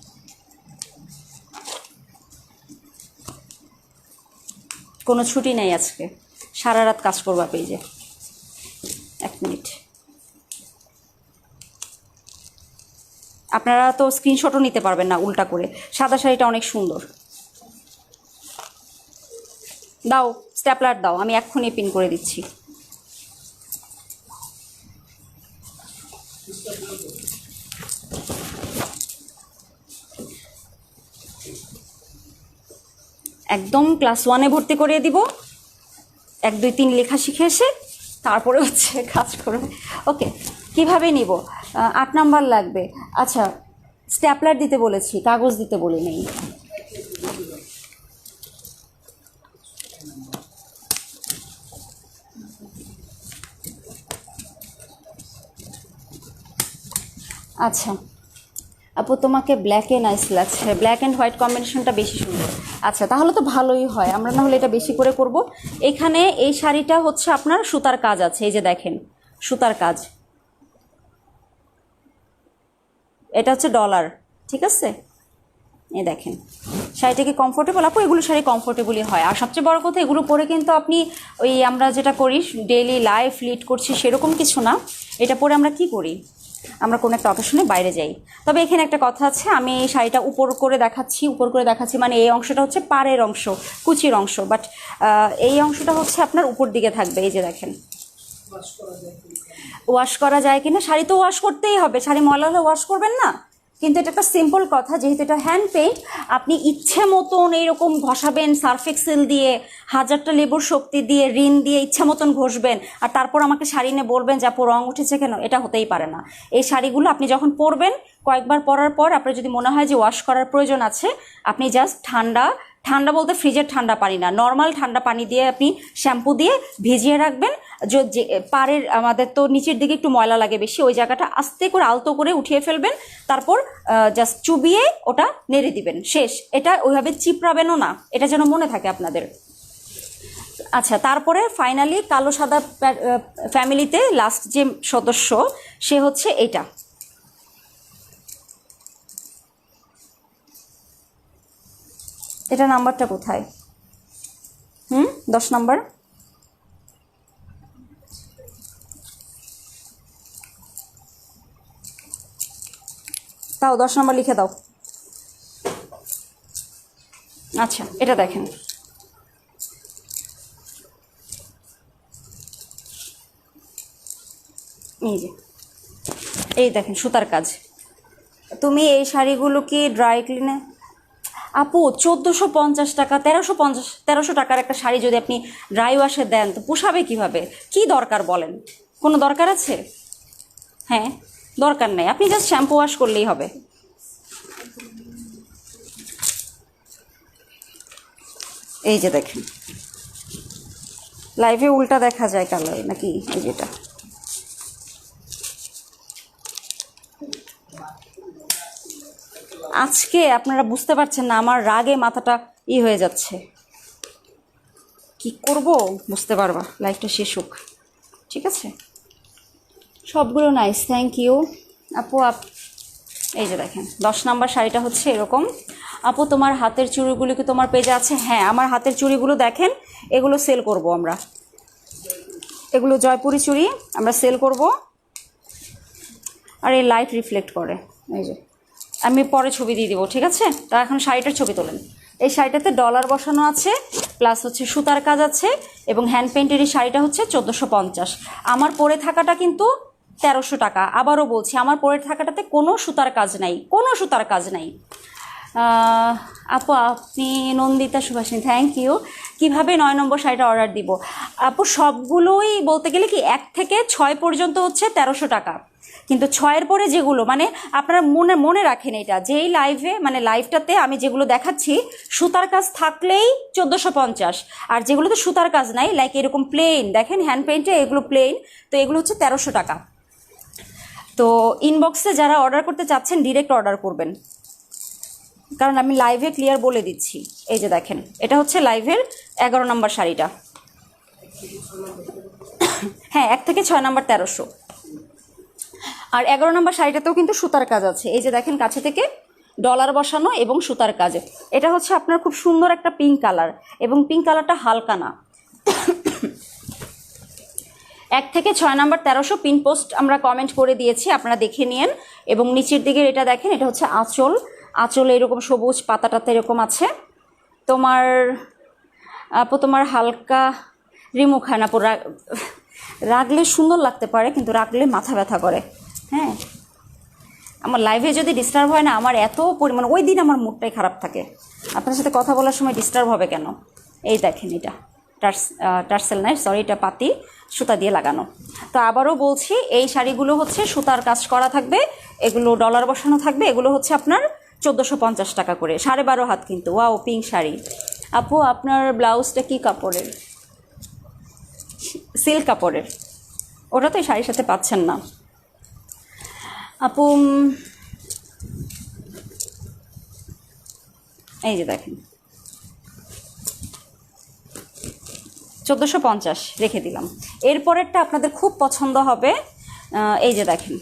কোনো ছুটি নেই আজকে, সারা রাত কাজ করবা পেজে। 1 মিনিট, আপনারা তো স্ক্রিনশটও নিতে পারবেন না উল্টা করে। সাদা শাড়িটা অনেক সুন্দর। দাও স্ট্যাপলার দাও, আমি এক্ষুনি পিন করে দিচ্ছি। একদম ক্লাস 1-এ ভর্তি করিয়ে দিব, 1 2 3 লেখা শিখে এসে তারপরে হচ্ছে কাজ করবে। ওকে, কিভাবে নিব? 8 নাম্বার লাগবে। আচ্ছা, স্ট্যাপলার দিতে বলেছি, কাগজ দিতে বলি নেই। আচ্ছা আপু, তোমাকে ব্ল্যাকে নাইস লাগছে, ব্ল্যাক অ্যান্ড হোয়াইট কম্বিনেশনটা বেশি সুন্দর। আচ্ছা, তাহলে তো ভালোই হয়, আমরা না হলে এটা বেশি করে করব। এখানে এই শাড়িটা হচ্ছে আপনার সুতার কাজ আছে, এই যে দেখেন সুতার কাজ, এটা হচ্ছে ডলার, ঠিক আছে? এই দেখেন শাড়িটা কি কমফোর্টেবল আপু? এগুলো শাড়ি কমফোর্টেবলই হয়। আর সবচেয়ে বড় কথা, এগুলো পরে কিন্তু আপনি ওই আমরা যেটা করি ডেইলি লাইফ লিড করছি সেরকম কিছু না। এটা পরে আমরা কি করি, আমরা কোনো একটা অকেশনে বাইরে যাই। তবে এখানে একটা কথা আছে, আমি এই শাড়িটা উপর করে দেখাচ্ছি, মানে এই অংশটা হচ্ছে পাড়ের অংশ, কুচির অংশ, বাট এই অংশটা হচ্ছে আপনার উপর দিকে থাকবে। এই যে দেখেন, ওয়াশ করা যায় কিনা? শাড়ি তো ওয়াশ করতেই হবে, শাড়ি ময়লা হলে ওয়াশ করবেন না? কিন্তু এটা একটা সিম্পল কথা, যেহেতু এটা হ্যান্ড পেইন্ট, আপনি ইচ্ছে মতন এইরকম ঘষাবেন, সার্ফ এক্সেল দিয়ে, 1000টা লেবুর শক্তি দিয়ে, রিন দিয়ে ইচ্ছা মতন ঘষবেন, আর তারপর আমাকে শাড়ি নিয়ে বলবেন যে আপু রং উঠেছে কেন? এটা হতেই পারে না। এই শাড়িগুলো আপনি যখন পরবেন, কয়েকবার পরার পর আপনার যদি মনে হয় যে ওয়াশ করার প্রয়োজন আছে, আপনি জাস্ট ঠান্ডা বলতে ফ্রিজের ঠান্ডা পানি না, নর্মাল ঠান্ডা পানি দিয়ে আপনি শ্যাম্পু দিয়ে ভিজিয়ে রাখবেন। যে পাড়ের আমাদের তো নিচের দিকে একটু ময়লা লাগে বেশি, ওই জায়গাটা আস্তে করে আলতো করে উঠিয়ে ফেলবেন, তারপর জাস্ট চুবিয়ে ওটা নেড়ে দিবেন, শেষ। এটা ওইভাবে চিপড়াবেনও না, এটা যেন মনে থাকে আপনাদের। আচ্ছা, তারপরে ফাইনালি কালো সাদা ফ্যামিলিতে লাস্ট যে সদস্য, সে হচ্ছে এটা। এটা নাম্বারটা কোথায়? 10 নাম্বার। তাও 10 নাম্বার লিখে দাও। আচ্ছা, এটা দেখেন, এই দেখেন সুতার কাজ। তুমি এই শাড়িগুলো কি ড্রাই ক্লিনে আপু 1450 টাকা, 1350 টাকার একটা শাড়ি যদি আপনি ড্রাই ওয়াশে দেন তো পোষাবে কিভাবে? কি দরকার বলেন? কোনো দরকার আছে? হ্যাঁ, দরকার নেই, আপনি জাস্ট শ্যাম্পু ওয়াশ করলেই হবে। এই যে দেখেন, লাইভে উল্টা দেখা যায় কালার নাকি? এই যেটা আজকে আপনারা বুঝতে পারছেন না, আমার রাগে মাথাটা হয়ে যাচ্ছে। কি করব বুঝতে পারবা, লাইফটা শেষ হোক, ঠিক আছে? সবগুলো নাইস, থ্যাংক ইউ আপু। এই যে দেখেন 10 নাম্বার শাড়িটা হচ্ছে এরকম। আপু তোমার হাতের চুড়িগুলো কি তোমার পেজে আছে? হ্যাঁ, আমার হাতের চুড়িগুলো দেখেন, এগুলো সেল করব আমরা। এগুলো জয়পুরি চুড়ি আমরা সেল করব। আর এই লাইট রিফ্লেক্ট করে, এই যে আমি পরে ছবি দিয়ে দিব, ঠিক আছে? তা এখন শাড়িটার ছবি তোলেন। এই শাড়িটাতে ডলার বসানো আছে, প্লাস হচ্ছে সুতার কাজ আছে, এবং হ্যান্ড পেইন্টের এই শাড়িটা হচ্ছে 1450। আমার পরে থাকাটা কিন্তু 1300 টাকা। আবারও বলছি, আমার পরে থাকাটাতে কোনো সুতার কাজ নাই, কোনো সুতার কাজ নাই। আপু আপনি নন্দিতা সুভাষিনী, থ্যাংক ইউ। কীভাবে 9 নম্বর শাড়িটা অর্ডার দিব? আপু সবগুলোই বলতে গেলে কি 1 থেকে 6 পর্যন্ত হচ্ছে 1300 টাকা, কিন্তু 6-এর পরে যেগুলো, মানে আপনারা মনে রাখেন এটা, যেই লাইভে মানে লাইভটাতে আমি যেগুলো দেখাচ্ছি সুতার কাজ থাকলেই 1450, আর যেগুলোতে সুতার কাজ নাই লাইক এরকম প্লেন দেখেন হ্যান্ড পেইন্টে, এগুলো প্লেন, তো এগুলো হচ্ছে 1300 টাকা। তো ইনবক্সে যারা অর্ডার করতে চাচ্ছেন ডিরেক্ট অর্ডার করবেন, কারণ আমি লাইভে ক্লিয়ার বলে দিচ্ছি। এই যে দেখেন, এটা হচ্ছে লাইভের 11 নম্বর শাড়িটা। হ্যাঁ, 1 থেকে 6 নম্বর 1300। আর 11 নম্বর শাড়িটাতেও কিন্তু সুতার কাজ আছে, এই যে দেখেন কাছে থেকে ডলার বসানো এবং সুতার কাজে। এটা হচ্ছে আপনার খুব সুন্দর একটা পিঙ্ক কালার, এবং পিঙ্ক কালারটা হালকা না। 1 থেকে 6 নম্বর 1300 পিন পোস্ট আমরা কমেন্ট করে দিয়েছি, আপনারা দেখে নিন। এবং নিচের দিকের এটা দেখেন, এটা হচ্ছে আঁচল। আঁচলে এরকম সবুজ পাতাটাতে এরকম আছে। তোমার আপু তোমার হালকা রিমুখ হয় না আপু, রাখলে সুন্দর লাগতে পারে কিন্তু রাখলে মাথা ব্যথা করে। হ্যাঁ, আমার লাইভে যদি ডিস্টার্ব হয় না, আমার এত পরিমাণ ওই দিন আমার মুডটাই খারাপ থাকে। আপনার সাথে কথা বলার সময় ডিস্টার্ব হবে কেন? এই দেখেন, এটা টার্সেল নাই, সরি, এটা পাতি সুতা দিয়ে লাগানো। তো আবারও বলছি, এই শাড়িগুলো হচ্ছে সুতার কাজ করা থাকবে, এগুলো ডলার বসানো থাকবে, এগুলো হচ্ছে আপনার 1450 টাকা করে, 12.5 হাত কিন্তু। Wow, pink sari. আপু আপনার ব্লাউজটা কি কাপড়ের? সিল্ক কাপড়ের। ওটা তো এই শাড়ির সাথে পাচ্ছেন না আপু। এই যে দেখেন 1450 রেখে দিলাম। এরপরেরটা আপনাদের খুব পছন্দ হবে। এই যে দেখেন,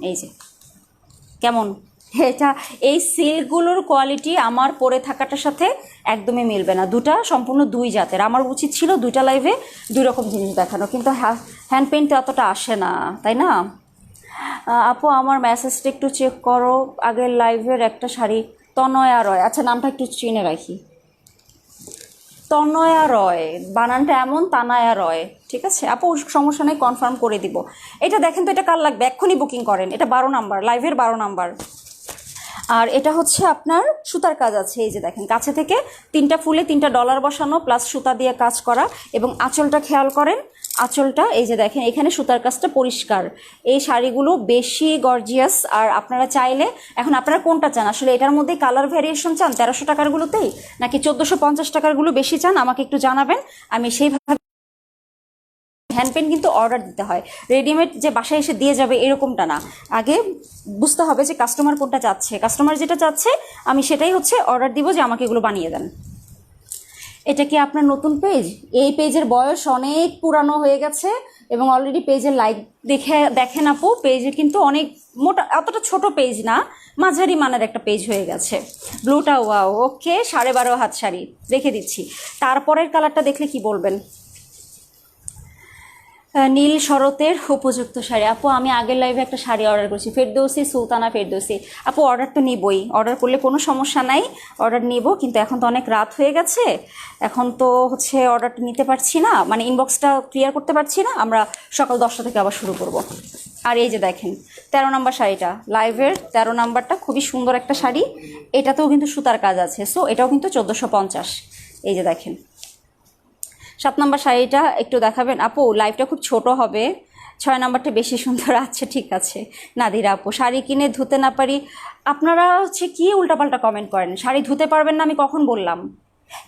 এই যে কেমন এটা, এই সিল্কগুলোর কোয়ালিটি আমার পরে থাকাটার সাথে একদমই মিলবে না। দুটা সম্পূর্ণ দুই জাতের। আমার উচিত ছিল দুইটা লাইভে দুই রকম জিনিস দেখানো, কিন্তু হ্যান্ড পেইন্টে অতটা আসে না, তাই না? আপু আমার মেসেজটা একটু চেক করো, আগের লাইভের একটা শাড়ি। তনয়া রয়, আচ্ছা নামটা একটু চিনে রাখি। তনয়া রয়, বানানটা এমন, তানায়া রয়, ঠিক আছে আপু, সমস্যা নেই, কনফার্ম করে দিব। এটা দেখেন তো, এটা কার লাগবে এক্ষুনি বুকিং করেন। এটা 12 নাম্বার, লাইভের 12 নাম্বার। আর এটা হচ্ছে আপনার সুতার কাজ আছে, এই যে দেখেন কাছে থেকে 3টা ফুলে 3টা ডলার বসানো, প্লাস সুতা দিয়ে কাজ করা। এবং আঁচলটা খেয়াল করেন, আঁচলটা এই যে দেখেন, এখানে সুতার কাজটা পরিষ্কার। এই শাড়িগুলো বেশি গর্জিয়াস। আর আপনারা চাইলে, এখন আপনারা কোনটা চান আসলে, এটার মধ্যেই কালার ভ্যারিয়েশন চান 1300 টাকারগুলোতেই, নাকি 1450 টাকারগুলো বেশি চান, আমাকে একটু জানাবেন, আমি সেইভাবে। হ্যান্ড পেইন্ট কিন্তু অর্ডার দিতে হয়, রেডিমেড যে বাসায় এসে দিয়ে যাবে এরকমটা না। আগে বুঝতে হবে যে কাস্টমার কোনটা চাচ্ছে, কাস্টমার যেটা চাচ্ছে আমি সেটাই হচ্ছে অর্ডার দিব, যে আমাকে এগুলো বানিয়ে দেন। এটা কি আপনার নতুন পেজ? এই পেজের বয়স অনেক পুরানো হয়ে গেছে, এবং অলরেডি পেজের লাইক দেখেন আপু, পেজে কিন্তু অনেক মোটা অতটা ছোট পেজ না, মাঝারি মানের একটা পেজ হয়ে গেছে। ব্লুটা ওয়াও, ওকে 12.5 হাত শাড়ি রেখে দিচ্ছি। তারপরের কালারটা দেখলে কি বলবেন? নীল শরতের উপযুক্ত শাড়ি। আপু আমি আগের লাইভে একটা শাড়ি অর্ডার করছি, ফেরদৌসি সুলতানা ফেরদৌসি। আপু অর্ডার তো নিবই, অর্ডার করলে কোনো সমস্যা নাই, অর্ডার নিব, কিন্তু এখন তো অনেক রাত হয়ে গেছে, এখন তো হচ্ছে অর্ডারটা নিতে পারছি না, মানে ইনবক্সটা ক্লিয়ার করতে পারছি না। আমরা সকাল 10টা থেকে আবার শুরু করব। আর এই যে দেখেন 13 নম্বর শাড়িটা, লাইভের 13 নম্বরটা খুবই সুন্দর একটা শাড়ি, এটাতেও কিন্তু সুতার কাজ আছে, সো এটাও কিন্তু 1450। এই যে দেখেন 7 নম্বর শাড়িটা একটু দেখাবেন আপু? লাইভটা খুব ছোট হবে, 6 নম্বরটা বেশি সুন্দর। আচ্ছা ঠিক আছে নাদিরা আপু, শাড়ি কিনে ধুতে না পারি। আপনারা হচ্ছে কি উল্টাপাল্টা কমেন্ট করেন, শাড়ি ধুতে পারবেন না আমি কখন বললাম?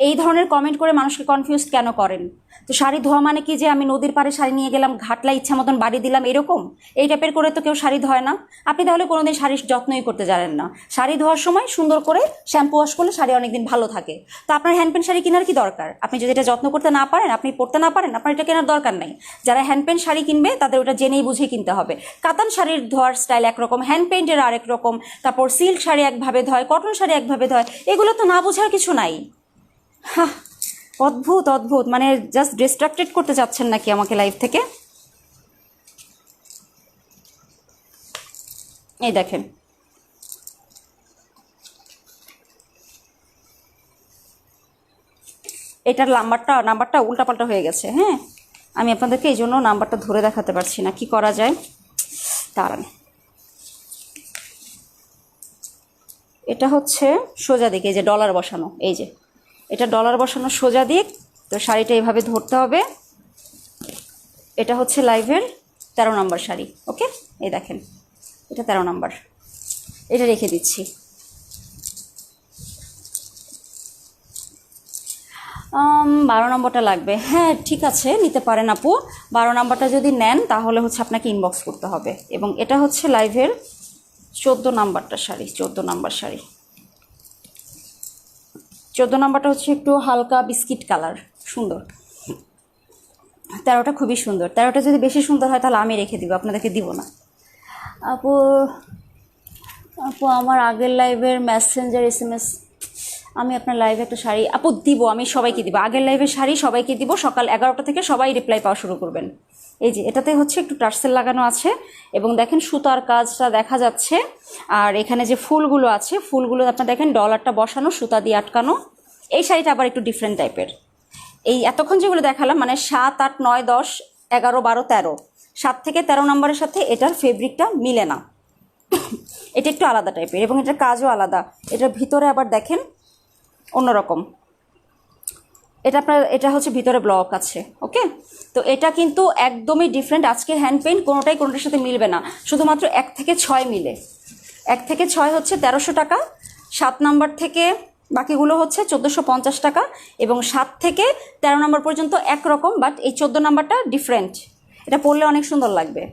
এই ধরনের কমেন্ট করে মানুষকে কনফিউজ কেন করেন? তো শাড়ি ধোয়া মানে কি যে আমি নদীর পাড়ে শাড়ি নিয়ে গেলাম, ঘাটলা ইচ্ছা মতন বাড়ি দিলাম, এরকম? এই টাইপের করে তো কেউ শাড়ি ধোয় না। আপনি তাহলে কোনোদিন শাড়ির যত্নই করতে জানেন না। শাড়ি ধোয়ার সময় সুন্দর করে শ্যাম্পু ওয়াশ করলে শাড়ি অনেকদিন ভালো থাকে। তো আপনার হ্যান্ডপেন শাড়ি কেনার কি দরকার? আপনি যদি এটা যত্ন করতে না পারেন, আপনি পরতে না পারেন, আপনার এটা কেনার দরকার নেই। যারা হ্যান্ডপেন শাড়ি কিনবে তাদের ওটা জেনেই বুঝে কিনতে হবে। কাতান শাড়ির ধোয়ার স্টাইল একরকম, হ্যান্ডপেন্টের আরেক রকম, তারপর সিল্ক শাড়ি একভাবে ধয়, কটন শাড়ি একভাবে ধয়, এগুলো তো না বোঝার কিছু নাই। হ্যাঁ, অদ্ভুত অদ্ভুত, মানে জাস্ট ডিস্ট্রাক্টেড করতে চাচ্ছেন নাকি আমাকে লাইভ থেকে? এই দেখেন এটার নাম্বারটা উল্টাপাল্টা হয়ে গেছে। হ্যাঁ, আমি আপনাদেরকে এই জন্য নাম্বারটা ধরে দেখাতে পারছি না, কি করা যায় দাঁড়ান। এটা হচ্ছে সোজা দিকে, এই যে ডলার বসানো, এই যে এটা ডলার বসানো সোজা দিক। তো শাড়িটা এইভাবে ধরতে হবে। এটা হচ্ছে লাইভের 13 নম্বর শাড়ি। ওকে, এই দেখেন এটা 13 নম্বর, এটা রেখে দিচ্ছি। 12 নম্বরটা লাগবে। হ্যাঁ ঠিক আছে, নিতে পারেন আপু। 12 নম্বরটা যদি নেন তাহলে হচ্ছে আপনাকে ইনবক্স করতে হবে। এবং এটা হচ্ছে লাইভের 14 নম্বরটা শাড়ি, 14 নম্বর শাড়ি। 14 নম্বরটা হচ্ছে একটু হালকা বিস্কিট কালার, সুন্দর। 13টা খুবই সুন্দর। 13টা যদি বেশি সুন্দর হয় তাহলে আমি রেখে দিব, আপনাদেরকে দিব না। আপু আপু আমার আগের লাইভের মেসেঞ্জার SMS, আমি আপনার লাইভে একটা শাড়ি আপু দিব, আমি সবাইকে দিব। আগের লাইভের শাড়ি সবাইকে দিব, সকাল 11টা থেকে সবাই রিপ্লাই পাওয়া শুরু করবেন। এই যে এটাতে হচ্ছে একটু টার্সেল লাগানো আছে, এবং দেখেন সুতার কাজটা দেখা যাচ্ছে। আর এখানে যে ফুলগুলো আছে, ফুলগুলো আপনার দেখেন ডলারটা বসানো, সুতা দিয়ে আটকানো। এই শাড়িটা আবার একটু ডিফারেন্ট টাইপের। এই এতক্ষণ যেগুলো দেখালাম, মানে 7, 8, 9, 10, 11, 12, 13, 7 থেকে 13 নম্বরের সাথে এটার ফেব্রিকটা মিলে না। এটা একটু আলাদা টাইপের, এবং এটার কাজও আলাদা। এটার ভিতরে আবার দেখেন অন্যরকম। এটা হচ্ছে ভিতরে ব্লক আছে। ওকে, তো এটা কিন্তু একদমই ডিফারেন্ট। আজকের হ্যান্ড পেইন্ট কোনোটার সাথে মিলবে না, শুধুমাত্র 1 থেকে 6 মিলে। 1 থেকে 6 হচ্ছে 1300 টাকা, 7 নম্বর থেকে বাকিগুলো হচ্ছে 1450 টাকা, এবং 7 থেকে 13 নম্বর পর্যন্ত একরকম, বাট এই 14 নম্বরটা ডিফারেন্ট। এটা পরলে অনেক সুন্দর লাগবে।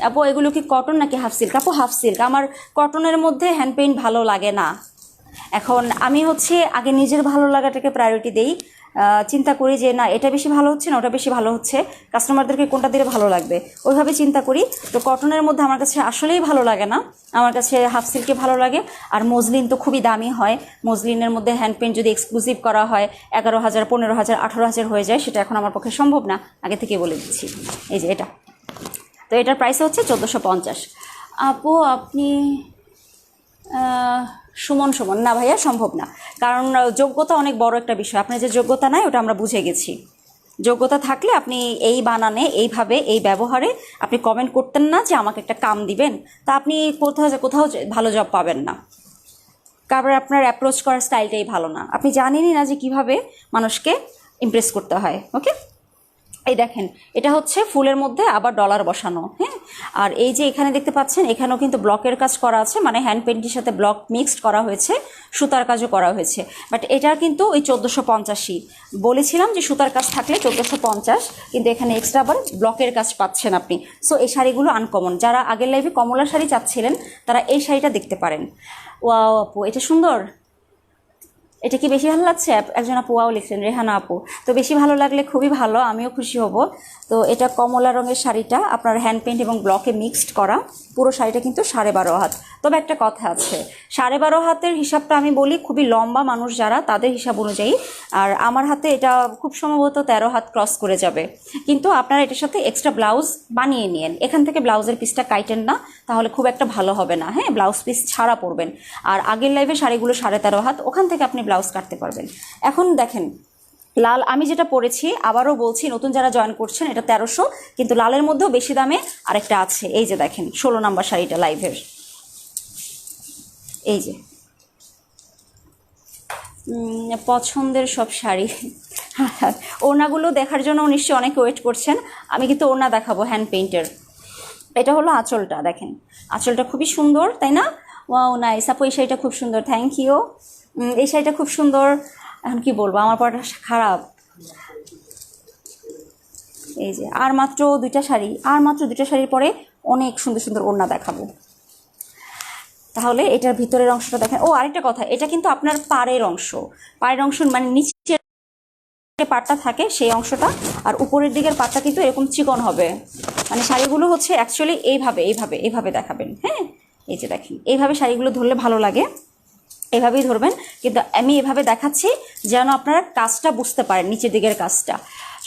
আপু এগুলো কি কটন নাকি হাফ সিল্ক? আপু হাফ সিল্ক। আমার কটনের মধ্যে হ্যান্ড পেইন্ট ভালো লাগে না। এখন আমি হচ্ছে আগে নিজের ভালো লাগাটাকে প্রায়োরিটি দেই, চিন্তা করি যে না এটা বেশি ভালো হচ্ছে না ওটা বেশি ভালো হচ্ছে, কাস্টমারদেরকে কোনটা দিলে ভালো লাগবে ওইভাবে চিন্তা করি। তো কটনের মধ্যে আমার কাছে আসলেই ভালো লাগে না, আমার কাছে হাফ সিল্কে ভালো লাগে। আর মজলিন তো খুবই দামি হয়, মজলিনের মধ্যে হ্যান্ড পেইন্ট যদি এক্সক্লুসিভ করা হয় 11,000, 15,000, 18,000 হয়ে যায়, সেটা এখন আমার পক্ষে সম্ভব না, আগে থেকে বলে দিচ্ছি। এই যে এটা, তো এটার প্রাইস হচ্ছে 1450। আপু আপনি সুমন না ভাইয়া, সম্ভব না, কারণ যোগ্যতা অনেক বড় একটা বিষয়। আপনার যে যোগ্যতা নাই ওটা আমরা বুঝে গেছি। যোগ্যতা থাকলে আপনি এই বানানে, এইভাবে, এই ব্যবহারে আপনি কমেন্ট করতেন না যে আমাকে একটা কাম দিবেন, তা আপনি কোথাও ভালো জব পাবেন না। কারণ আপনার অ্যাপ্রোচ করার স্টাইলটাই ভালো না, আপনি জানেনই না যে কিভাবে মানুষকে ইমপ্রেস করতে হয়। ওকে, এই দেখেন এটা হচ্ছে ফুলের মধ্যে আবার ডলার বসানো। হ্যাঁ, আর এই যে এখানে দেখতে পাচ্ছেন, এখানেও কিন্তু ব্লকের কাজ করা আছে, মানে হ্যান্ড পেইন্টের সাথে ব্লক মিক্সড করা হয়েছে, সুতার কাজও করা হয়েছে। বাট এটার কিন্তু ওই 1450ই বলেছিলাম যে সুতার কাজ থাকলে 1450, কিন্তু এখানে এক্সট্রা আবার ব্লকের কাজ পাচ্ছেন আপনি। সো এই শাড়িগুলো আনকমন। যারা আগের লাইভে কমলা শাড়ি চাচ্ছিলেন তারা এই শাড়িটা দেখতে পারেন। ওয়াও আপু এটা সুন্দর, এটা কি বেশি ভালো লাগছে? একজন আপুয়াও লিখলেন, রেহানা আপু। তো বেশি ভালো লাগলে খুবই ভালো, আমিও খুশি হব। তো এটা কমলা রঙের শাড়িটা আপনার হ্যান্ড পেইন্ট এবং ব্লকে মিক্সড করা, পুরো শাড়িটা কিন্তু 12.5 হাত। তবে একটা কথা আছে, 12.5 হাতের হিসাবটা আমি বলি খুবই লম্বা মানুষ যারা, তাদের হিসাব অনুযায়ী। আর আমার হাতে এটা খুব সম্ভবত 13 হাত ক্রস করে যাবে। কিন্তু আপনারা এটার সাথে এক্সট্রা ব্লাউজ বানিয়ে নিন, এখান থেকে ব্লাউজের পিসটা কাটেন না, তাহলে খুব একটা ভালো হবে না। হ্যাঁ, ব্লাউজ পিস ছাড়া পরবেন। আর আগের লাইভে শাড়িগুলো 13.5 হাত, ওখান থেকে আপনি ব্লাউজ কাটতে পারবেন। এখন দেখেন লাল আমি যেটা পরেছি, আবারও বলছি নতুন যারা জয়েন করছেন, এটা 1300, কিন্তু লালের মধ্যেও বেশি দামে আরেকটা আছে। এই যে দেখেন 16 নাম্বার শাড়িটা লাইভের, এই যে পছন্দের সব শাড়ি। ওড়নাগুলো দেখার জন্য নিশ্চয়ই অনেকে ওয়েট করছেন। আমি কিন্তু ওড়না দেখাবো হ্যান্ড পেইন্টের। এটা হলো আঁচলটা, দেখেন আঁচলটা খুবই সুন্দর, তাই না? ওয়াও নাইস আপু, এই শাড়িটা খুব সুন্দর, থ্যাংক ইউ। এই শাড়িটা খুব সুন্দর। এখন কি বলবো, আমার পরটা খারাপ। এই যে আর মাত্র 2টা শাড়ি, আর মাত্র 2টা শাড়ির পরে অনেক সুন্দর সুন্দর ওড়না দেখাবো। তাহলে এটার ভিতরের অংশটা দেখেন। ও আরেকটা কথা, এটা কিন্তু আপনার পাড়ের অংশ, পাড়ের অংশ মানে নিচের পাটটা থাকে সেই অংশটা, আর উপরের দিকের পাটটা কিন্তু এরকম চিকন হবে। মানে শাড়িগুলো হচ্ছে অ্যাকচুয়ালি এইভাবে এইভাবে এইভাবে দেখাবেন। হ্যাঁ, এই যে দেখেন এইভাবে শাড়িগুলো ধরলে ভালো লাগে, এভাবেই ধরবেন। কিন্তু আমি এভাবে দেখাচ্ছি যেন আপনারা কাজটা বুঝতে পারেন, নিচের দিকের কাজটা।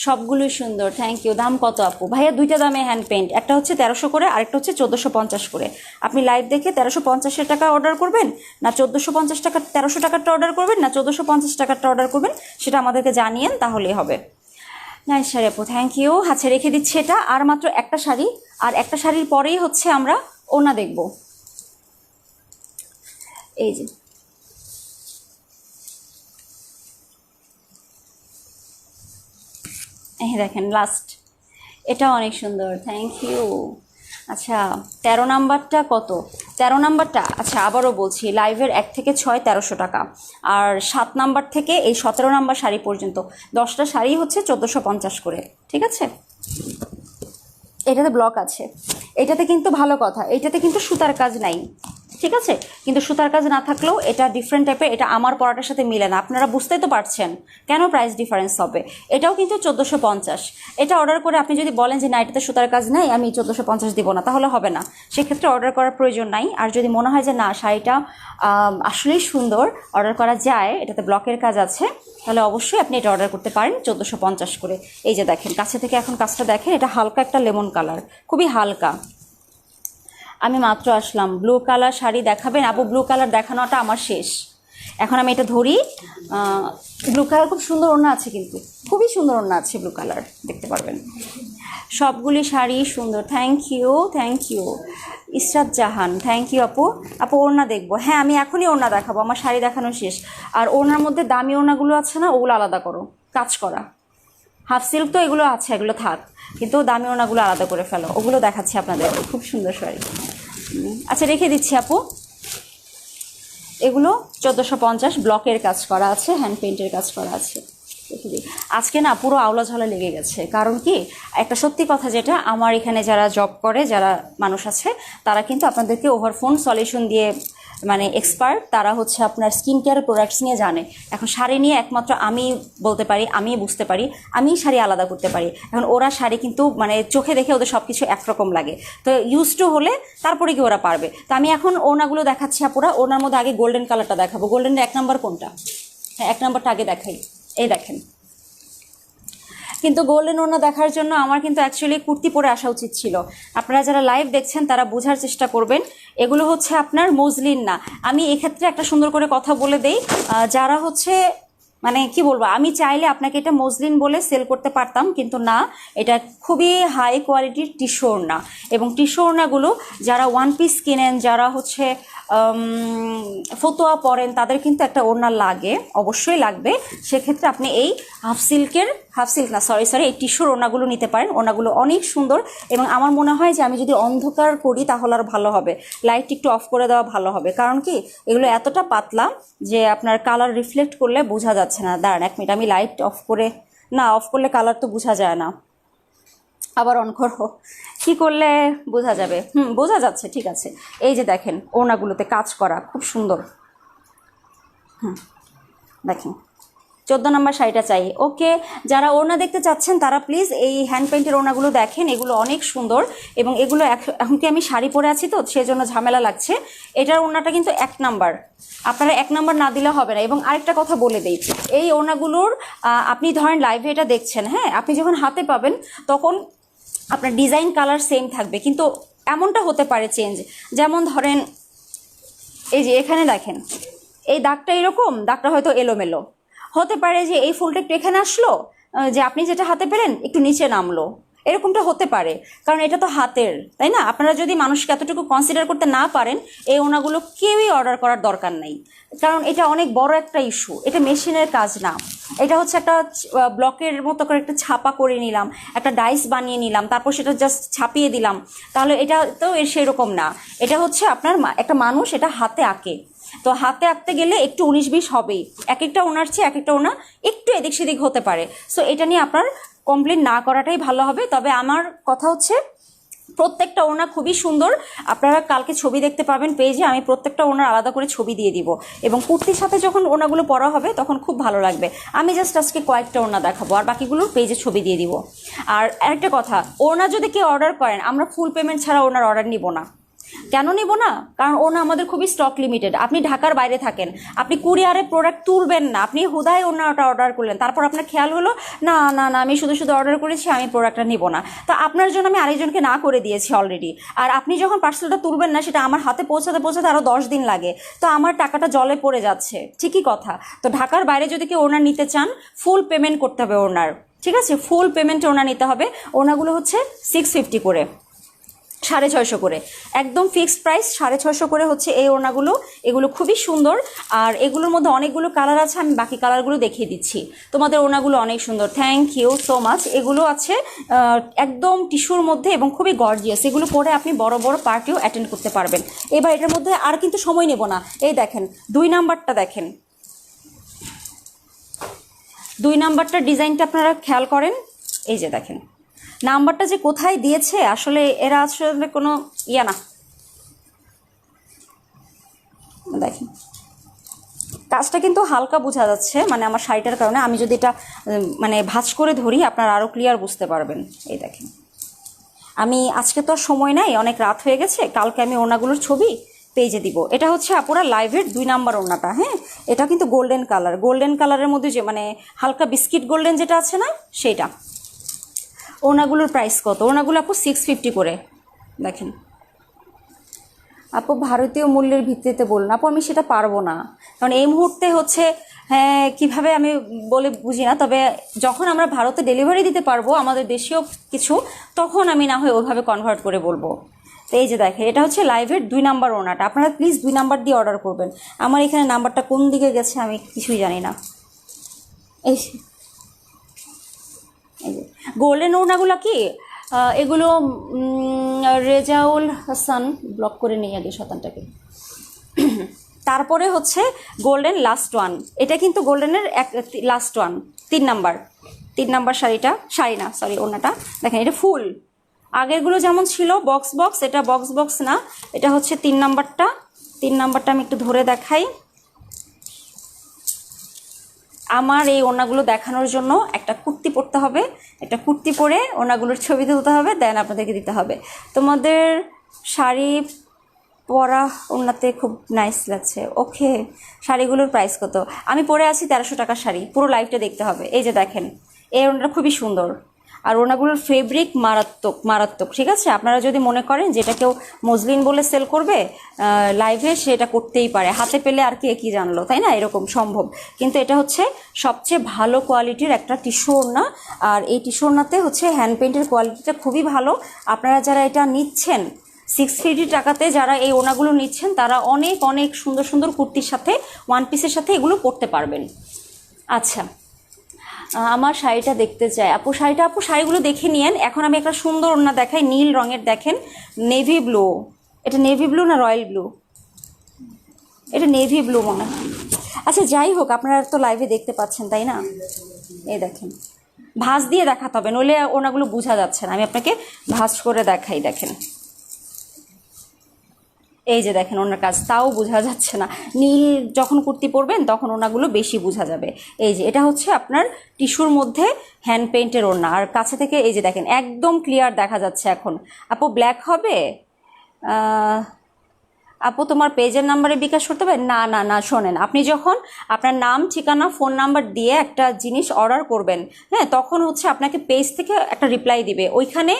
সবগুলোই সুন্দর, থ্যাংক ইউ। দাম কত আপু? ভাইয়া 2টা দামে হ্যান্ড পেইন্ট, একটা হচ্ছে 1300 করে, আরেকটা হচ্ছে 1450 করে। আপনি লাইভ দেখে 1350 টাকা অর্ডার করবেন, না 1450 টাকা 1300 টাকারটা অর্ডার করবেন, না 1450 টাকারটা অর্ডার করবেন, সেটা আমাদেরকে জানিয়েন, তাহলেই হবে। নাইস শাড়ি আপু, থ্যাংক ইউ। আচ্ছা রেখে দিচ্ছি এটা, আর মাত্র একটা শাড়ি, আর একটা শাড়ির পরেই হচ্ছে আমরা ওড়না দেখব। এই যে এই দেখেন লাস্ট, এটা অনেক সুন্দর, থ্যাংক ইউ। আচ্ছা 13 নাম্বারটা কত? 13 নাম্বারটা আচ্ছা আবারও বলছি, লাইভের 1 থেকে 6 1300 টাকা, আর 7 নাম্বার থেকে এই 17 নাম্বার শাড়ি পর্যন্ত 10টা শাড়ি হচ্ছে 1450 করে, ঠিক আছে? এটাতে ব্লক আছে, এটাতে কিন্তু ভালো কথা, এটাতে কিন্তু সুতার কাজ নাই, ঠিক আছে? কিন্তু সুতার কাজ না থাকলেও এটা ডিফারেন্ট টাইপের, এটা আমার পরাটার সাথে মিলে না, আপনারা বুঝতেই তো পারছেন কেন প্রাইস ডিফারেন্স হবে। এটাও কিন্তু 1450। এটা অর্ডার করে আপনি যদি বলেন যে না এটাতে সুতার কাজ নাই, আমি 1450 দিব না, তাহলে হবে না, সেক্ষেত্রে অর্ডার করার প্রয়োজন নাই। আর যদি মনে হয় যে না শাড়িটা আসলেই সুন্দর, অর্ডার করা যায়, এটাতে ব্লকের কাজ আছে, তাহলে অবশ্যই আপনি এটা অর্ডার করতে পারেন 1450 করে। এই যে দেখেন কাছে থেকে এখন কাজটা দেখেন, এটা হালকা একটা লেমন কালার, খুবই হালকা। আমি মাত্র আসলাম, ব্লু কালার শাড়ি দেখাবেন আপু? ব্লু কালার দেখানোটা আমার শেষ, এখন আমি এটা ধরি। ব্লু কালার খুব সুন্দর ওড়না আছে, কিন্তু খুবই সুন্দর ওড়না আছে ব্লু কালার, দেখতে পারবেন। সবগুলি শাড়ি সুন্দর, thank you thank you. Israt Jahan, thank you আপু। আপু ওড়না দেখবো? হ্যাঁ আমি এখনই ওড়না দেখাবো, আমার শাড়ি দেখানো শেষ। আর ওড়নার মধ্যে দামি ওড়নাগুলো আছে না, ওগুলো আলাদা করো, কাজ করা। হাফ সিল্ক তো এগুলো আছে, এগুলো থাক, কিন্তু দামি ওড়নাগুলো আলাদা করে ফেলো, ওগুলো দেখাচ্ছি আপনাদের, খুব সুন্দর শাড়ি। আচ্ছা রেখে দিচ্ছি আপু। এগুলো 1450, ব্লকের কাজ করা আছে, হ্যান্ড পেইন্টের কাজ করা আছে। রেখে দিই। আজকে না পুরো আওলা ঝালা লেগে গেছে, কারণ কি একটা সত্যি কথা, যেটা আমার এখানে যারা জব করে যারা মানুষ আছে, তারা কিন্তু আপনাদেরকে ওভার ফোন সলিউশন দিয়ে মানে এক্সপার্ট, তারা হচ্ছে আপনার স্কিন কেয়ার প্রোডাক্টস নিয়ে জানে। এখন শাড়ি নিয়ে একমাত্র আমি বলতে পারি, আমি বুঝতে পারি, আমি শাড়ি আলাদা করতে পারি। এখন ওরা শাড়ি কিন্তু মানে চোখে দেখে ওদের সব কিছু একরকম লাগে, তো ইউজ টু হলে তারপরে কি ওরা পারবে। তো আমি এখন ওনাগুলো দেখাচ্ছি আপুরা। ওনার মধ্যে আগে গোল্ডেন কালারটা দেখাবো। গোল্ডেনের 1 নাম্বার কোনটা? হ্যাঁ 1 নাম্বারটা আগে দেখাই, এই দেখেন। কিন্তু গোল্ডেন ওড়না দেখার জন্য আমার কিন্তু অ্যাকচুয়ালি কুর্তি পরে আসা উচিত ছিল। আপনারা যারা লাইভ দেখছেন তারা বোঝার চেষ্টা করবেন, এগুলো হচ্ছে আপনার মজলিন না। আমি এক্ষেত্রে একটা সুন্দর করে কথা বলে দেই, যারা হচ্ছে মানে কি বলবো, আমি চাইলে আপনাকে এটা মজলিন বলে সেল করতে পারতাম, কিন্তু না, এটা খুবই হাই কোয়ালিটির টিস্যু ওড়না। এবং টিস্যু ওড়নাগুলো যারা ওয়ান পিস কিনেন, যারা হচ্ছে ফতোয়া পরেন, তাদের কিন্তু একটা ওড়না লাগে, অবশ্যই লাগবে। সেক্ষেত্রে আপনি এই হাফ সিল্ক না সরি এই টিস্যুর ওড়নাগুলো নিতে পারেন। ওড়নাগুলো অনেক সুন্দর, এবং আমার মনে হয় যে আমি যদি অন্ধকার করি তাহলে আর ভালো হবে, লাইট একটু অফ করে দেওয়া ভালো হবে। কারণ কি এগুলো এতটা পাতলা যে আপনার কালার রিফ্লেক্ট করলে বোঝা যাচ্ছে না। দাঁড়ান 1 মিনিট, আমি লাইট অফ করে, না অফ করলে কালার তো বোঝা যায় না, আবার অন করো, কি করলে বোঝা যাবে? বোঝা যাচ্ছে, ঠিক আছে। এই যে দেখেন ওড়নাগুলোতে কাজ করা খুব সুন্দর, দেখেন 14 নম্বর শাড়িটা চাই। ওকে, যারা ওড়না দেখতে চাচ্ছেন তারা প্লিজ এই হ্যান্ড পেইন্টের ওড়নাগুলো দেখেন, এগুলো অনেক সুন্দর এবং এগুলো এখন কি আমি শাড়ি পরে আছি তো সেজন্য ঝামেলা লাগছে। এটার ওড়নাটা কিন্তু 1 নাম্বার, আপনারা 1 নাম্বার না দিলে হবে না। এবং আরেকটা কথা বলে দেই, এই ওড়নাগুলোর আপনি ধরেন লাইভে এটা দেখছেন, হ্যাঁ, আপনি যখন হাতে পাবেন তখন আপনার ডিজাইন কালার সেম থাকবে, কিন্তু এমনটা হতে পারে চেঞ্জ। যেমন ধরেন এই যে এখানে দেখেন এই দাগটা, এরকম দাগটা হয়তো এলোমেলো হতে পারে, যে এই ফুলটা একটু এখানে আসলো, যে আপনি যেটা হাতে পেলেন একটু নিচে নামলো, এরকমটা হতে পারে, কারণ এটা তো হাতের, তাই না? আপনারা যদি মানুষকে এতটুকু কনসিডার করতে না পারেন, এই ওনাগুলো কেউই অর্ডার করার দরকার নেই, কারণ এটা অনেক বড় একটা ইস্যু, এটা মেশিনের কাজ না। এটা হচ্ছে একটা ব্লকের মতো করে একটা ছাপা করে নিলাম, একটা ডাইস বানিয়ে নিলাম, তারপর সেটা জাস্ট ছাপিয়ে দিলাম, তাহলে এটা তো সেরকম না। এটা হচ্ছে আপনার একটা মানুষ এটা হাতে আঁকে, তো হাতে আঁকতে গেলে একটু 19-20 হবেই, এক একটা ওনার চেয়ে এক একটা ওনা একটু এদিক সেদিক হতে পারে। সো এটা নিয়ে আপনার কমপ্লেন না করাটাই ভালো হবে। তবে আমার কথা হচ্ছে প্রত্যেকটা ওনা খুবই সুন্দর, আপনারা কালকে ছবি দেখতে পাবেন পেজে, আমি প্রত্যেকটা ওনার আলাদা করে ছবি দিয়ে দিব, এবং কুর্তির সাথে যখন ওনাগুলো পরা হবে তখন খুব ভালো লাগবে। আমি জাস্ট আজকে কয়েকটা ওনা দেখাবো, আর বাকিগুলোর পেজে ছবি দিয়ে দিব। আর একটা কথা, ওনা যদি কেউ অর্ডার করেন, আমরা ফুল পেমেন্ট ছাড়া ওনার অর্ডার নিব না। কেন নিব না? কারণ ওনা আমাদের খুবই স্টক লিমিটেড। আপনি ঢাকার বাইরে থাকেন, আপনি কুরিয়ারে প্রোডাক্ট তুলবেন না, আপনি হুদায় ওনাটা অর্ডার করলেন, তারপর আপনার খেয়াল হলো না না না আমি শুধু শুধু অর্ডার করেছি, আমি প্রোডাক্টটা নিব না, তো আপনার জন্য আমি আরেকজনকে না করে দিয়েছি অলরেডি। আর আপনি যখন পার্সেলটা তুলবেন না, সেটা আমার হাতে পৌঁছাতে পৌঁছাতে আরও 10 দিন লাগে, তো আমার টাকাটা জলে পড়ে যাচ্ছে। ঠিকই কথা। তো ঢাকার বাইরে যদি কেউ ওনার নিতে চান, ফুল পেমেন্ট করতে হবে ওনার, ঠিক আছে? ফুল পেমেন্টে ওনা নিতে হবে। ওনাগুলো হচ্ছে 650 করে, 650 করে, একদম ফিক্সড প্রাইস 650 করে হচ্ছে এই ওড়নাগুলো। এগুলো খুবই সুন্দর, আর এগুলোর মধ্যে অনেকগুলো কালার আছে, আমি বাকি কালারগুলো দেখিয়ে দিচ্ছি। তোমাদের ওড়নাগুলো অনেক সুন্দর, থ্যাংক ইউ সো মাচ। এগুলো আছে একদম টিস্যুর মধ্যে এবং খুবই গর্জিয়াস, এগুলো পরে আপনি বড় বড় পার্টিও অ্যাটেন্ড করতে পারবেন। এবার এটার মধ্যে আর কিন্তু সময় নেব না, এই দেখেন 2 নাম্বারটা দেখেন, 2 নাম্বারটার ডিজাইনটা আপনারা খেয়াল করেন, এই যে দেখেন নাম্বারটা যে কোথায় দিয়েছে, আসলে এরা আসলে কোনো ইয়া না, দেখেন কাজটা কিন্তু হালকা বোঝা যাচ্ছে, মানে আমার শাড়িটার কারণে। আমি যদি এটা মানে ভাঁজ করে ধরি, আপনারা আরও ক্লিয়ার বুঝতে পারবেন। এই দেখেন, আমি আজকে তো আর সময় নাই, অনেক রাত হয়ে গেছে, কালকে আমি ওড়নাগুলোর ছবি পেজে দিব। এটা হচ্ছে আপুরা লাইভের 2 নাম্বার ওড়নাটা, হ্যাঁ, এটা কিন্তু গোল্ডেন কালার, গোল্ডেন কালারের মধ্যে যে মানে হালকা বিস্কিট গোল্ডেন যেটা আছে না, সেটা। ওড়নাগুলোর প্রাইস কত? ওড়নাগুলো আপু 650 করে। দেখেন আপু ভারতীয় মূল্যের ভিত্তিতে বলুন। আপু আমি সেটা পারবো না, কারণ এই মুহূর্তে হচ্ছে, হ্যাঁ কীভাবে আমি বলে বুঝি না, তবে যখন আমরা ভারতে ডেলিভারি দিতে পারবো আমাদের দেশীয় কিছু, তখন আমি না হয় ওইভাবে কনভার্ট করে বলবো। তো এই যে দেখেন, এটা হচ্ছে লাইভের 2 নাম্বার ওড়নাটা, আপনারা প্লিজ 2 নাম্বার দিয়ে অর্ডার করবেন। আমার এখানে নাম্বারটা কোন দিকে গেছে আমি কিছুই জানি না। এই যে গোল্ডেন ওড়নাগুলো কি এগুলো রেজাউল হাসান, ব্লক করে নিয়ে আগে শতানটাকে। তারপরে হচ্ছে গোল্ডেন লাস্ট ওয়ান, এটা কিন্তু গোল্ডেনের লাস্ট ওয়ান, 3 নাম্বার শাড়িটা, শাড়ি না সরি ওড়নাটা দেখেন, এটা ফুল। আগেরগুলো যেমন ছিল বক্স বক্স, এটা বক্স বক্স না, এটা হচ্ছে 3 নাম্বারটা। 3 নাম্বারটা আমি একটু ধরে দেখাই। আমার এই ওড়নাগুলো দেখানোর জন্য একটা কুর্তি পরতে হবে, একটা কুর্তি পরে ওড়নাগুলোর ছবি তুলতে হবে, দেন আপনাদেরকে দিতে হবে। তোমাদের শাড়ি পরা ওড়নাতে খুব নাইস লাগছে। ওকে, শাড়িগুলোর প্রাইস কত? আমি পরে আছি 1300 টাকার শাড়ি, পুরো লাইভটা দেখতে হবে। এই যে দেখেন, এই ওড়নাটা খুবই সুন্দর, আর ওড়নাগুলোর ফেব্রিক মারাত্মক মারাত্মক, ঠিক আছে? আপনারা যদি মনে করেন যে এটা কেউ মজলিন বলে সেল করবে লাইভে, সেটা করতেই পারে, হাতে পেলে আর কি জানলো, তাই না? এরকম সম্ভব, কিন্তু এটা হচ্ছে সবচেয়ে ভালো কোয়ালিটির একটা টিস্যু ওড়না, আর এই টিস্যু ওড়নাতে হচ্ছে হ্যান্ড পেইন্টের কোয়ালিটিটা খুবই ভালো। আপনারা যারা এটা নিচ্ছেন 650 টাকাতে, যারা এই ওড়নাগুলো নিচ্ছেন, তারা অনেক অনেক সুন্দর সুন্দর কুর্তির সাথে, ওয়ান পিসের সাথে এগুলো পরতে পারবেন। আচ্ছা, আমার শাড়িটা দেখতে চাই আপু, শাড়িগুলো দেখে নিয়েন। এখন আমি একটা সুন্দর ওড়না দেখাই, নীল রঙের, দেখেন নেভি ব্লু, এটা নেভি ব্লু না রয়্যাল ব্লু? এটা নেভি ব্লু মনে হয়। আচ্ছা যাই হোক, আপনারা তো লাইভে দেখতে পাচ্ছেন তাই না? এই দেখেন, ভাঁজ দিয়ে দেখাতে হবে, নইলে ওড়নাগুলো বোঝা যাচ্ছে না। আমি আপনাকে ভাঁজ করে দেখাই, দেখেন এই যে দেখেন ওনার কাজ, তাও বোঝা যাচ্ছে না। নীল যখন কুর্তি পরবেন তখন ওনাগুলো বেশি বোঝা যাবে। এই যে এটা হচ্ছে আপনার টিস্যুর মধ্যে হ্যান্ড পেইন্টের ওড়না, আর কাছে থেকে এই যে দেখেন একদম ক্লিয়ার দেখা যাচ্ছে। এখন আপু ব্ল্যাক হবে? আপু তোমার পেজের নাম্বারে বিকাশ করতে হবে? না না না, শোনেন, আপনি যখন আপনার নাম, ঠিকানা, ফোন নাম্বার দিয়ে একটা জিনিস অর্ডার করবেন, হ্যাঁ, তখন হচ্ছে আপনাকে পেজ থেকে একটা রিপ্লাই দিবে। ওইখানে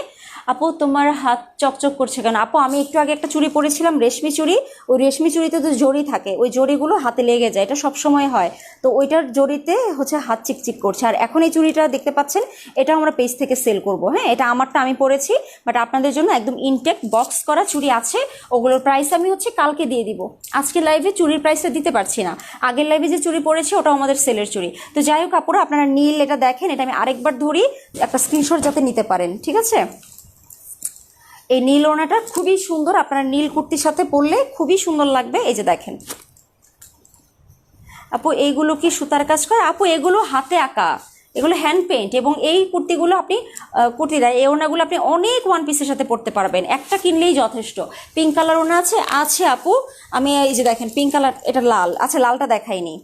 আপু তোমার হাত চকচক করছে কেন? আপু আমি একটু আগে একটা চুড়ি পরেছিলাম, রেশমি চুড়ি। ওই রেশমি চুড়িতে তো জড়ি থাকে, ওই জড়িগুলো হাতে লেগে যায়, এটা সবসময় হয়। তো ওইটার জড়িতে হচ্ছে হাত চিকচিক করছে। আর এখন এই চুড়িটা দেখতে পাচ্ছেন, এটা আমরা পেজ থেকে সেল করব। হ্যাঁ, এটা আমারটা আমি পরেছি, বাট আপনাদের জন্য একদম ইনটেক বক্স করা চুড়ি আছে। ওগুলোর প্রাইস আমি হচ্ছে কালকে দিয়ে দিব। আজকে লাইভে চুড়ির প্রাইসটা দিতে পারছি না। আগের লাইভে যে চুড়ি পরেছি ওটাও আমাদের সেলের চুড়ি। তো যাই হোক আপুরা, আপনারা নীল এটা দেখেন, এটা আমি আরেকবার ধরি, একটা স্ক্রিনশট যাতে নিতে পারেন, ঠিক আছে? এই নীল ওড়নাটা খুবই সুন্দর, আপনারা নীল কুর্তির সাথে পরলে খুবই সুন্দর লাগবে। এই যে দেখেন আপু, এইগুলো কি সুতার কাজ করে? আপু এগুলো হাতে আঁকা, এগুলো হ্যান্ড পেইন্ট। এবং এই কুর্তিগুলো আপনি কুর্তিটা, এই ওড়নাগুলো আপনি অনেক ওয়ান পিসের সাথে পরতে পারবেন, একটা কিনলেই যথেষ্ট। পিঙ্ক কালার ওড়না আছে? আছে আপু, আমি এই যে দেখেন পিঙ্ক কালার, এটা লাল, আচ্ছা লালটা দেখাইনি,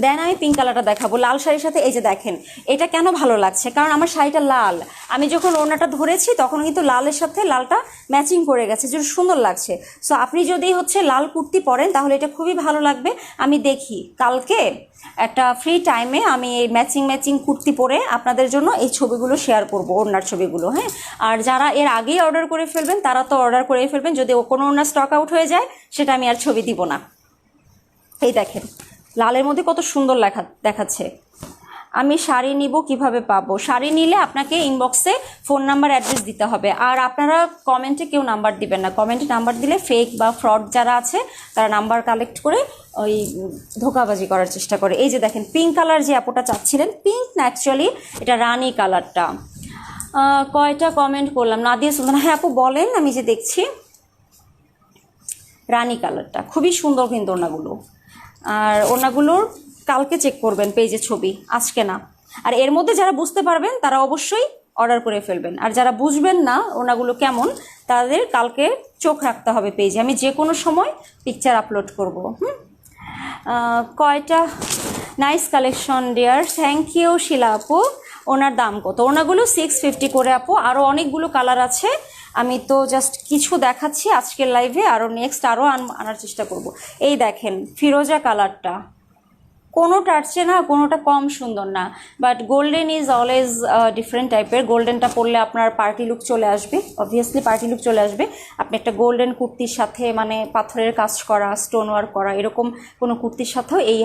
দেন আমি পিঙ্ক কালারটা দেখাবো লাল শাড়ির সাথে। এই যে দেখেন, এটা কেন ভালো লাগছে, কারণ আমার শাড়িটা লাল, আমি যখন ওড়নাটা ধরেছি তখন কিন্তু লালের সাথে লালটা ম্যাচিং করে গেছে, যেটা সুন্দর লাগছে। সো আপনি যদি হচ্ছে লাল কুর্তি পরেন তাহলে এটা খুবই ভালো লাগবে। আমি দেখি কালকে একটা ফ্রি টাইমে আমি এই ম্যাচিং কুর্তি পরে আপনাদের জন্য এই ছবিগুলো শেয়ার করব, ওড়নার ছবিগুলো। হ্যাঁ, আর যারা এর আগেই অর্ডার করে ফেলবেন তারা তো অর্ডার করেই ফেলবেন, যদি কোনো ওড়না স্টক আউট হয়ে যায় সেটা আমি আর ছবি দিব না। এই দেখেন লালের মধ্যে কত সুন্দর দেখাচ্ছে। আমি শাড়ি নিব, কিভাবে পাবো? শাড়ি নিলে আপনাকে ইনবক্সে ফোন নাম্বার অ্যাড্রেস দিতে হবে। আর আপনারা কমেন্টে কেউ নাম্বার দিবেন না, কমেন্টে নাম্বার দিলে ফেক বা ফ্রড যারা আছে তারা নাম্বার কালেক্ট করে ওই ধোকাবাজি করার চেষ্টা করে। এই যে দেখেন পিঙ্ক কালার যে আপুটা চাচ্ছিলেন, পিঙ্ক না অ্যাকচুয়ালি এটা রানী কালারটা। কয়টা কমেন্ট করলাম? নাদিয়া সুলতানা, হ্যাঁ আপু বলেন, আমি যে দেখছি। রানী কালারটা খুবই সুন্দর কিন্তু ওড়নাগুলো, আর ওড়নাগুলোর কালকে চেক করবেন পেজে ছবি, আজকে না। আর এর মধ্যে যারা বুঝতে পারবেন তারা অবশ্যই অর্ডার করে ফেলবেন, আর যারা বুঝবেন না ওড়নাগুলো কেমন তাদের কালকে চোখ রাখতে হবে পেজে, আমি যে কোনো সময় পিকচার আপলোড করব। কয়টা nice collection dear, thank you Shila আপু। ওনার দাম কত? ওনাগুলো 650 করে আপু, আরও অনেকগুলো কালার আছে, আমি তো জাস্ট কিছু দেখাচ্ছি আজকের লাইভে, আরও নেক্সট আরও আনার চেষ্টা করব। এই দেখেন ফিরোজা কালারটা, কোনোটা আসছে না, কোনোটা কম সুন্দর না, but golden is always different টাইপের। গোল্ডেনটা পরলে আপনার পার্টি লুক চলে আসবে, অবভিয়াসলি পার্টি লুক চলে আসবে। আপনি একটা গোল্ডেন কুর্তির সাথে, মানে পাথরের কাজ করা, স্টোন ওয়ার্ক করা, এরকম কোনো কুর্তির সাথেও এই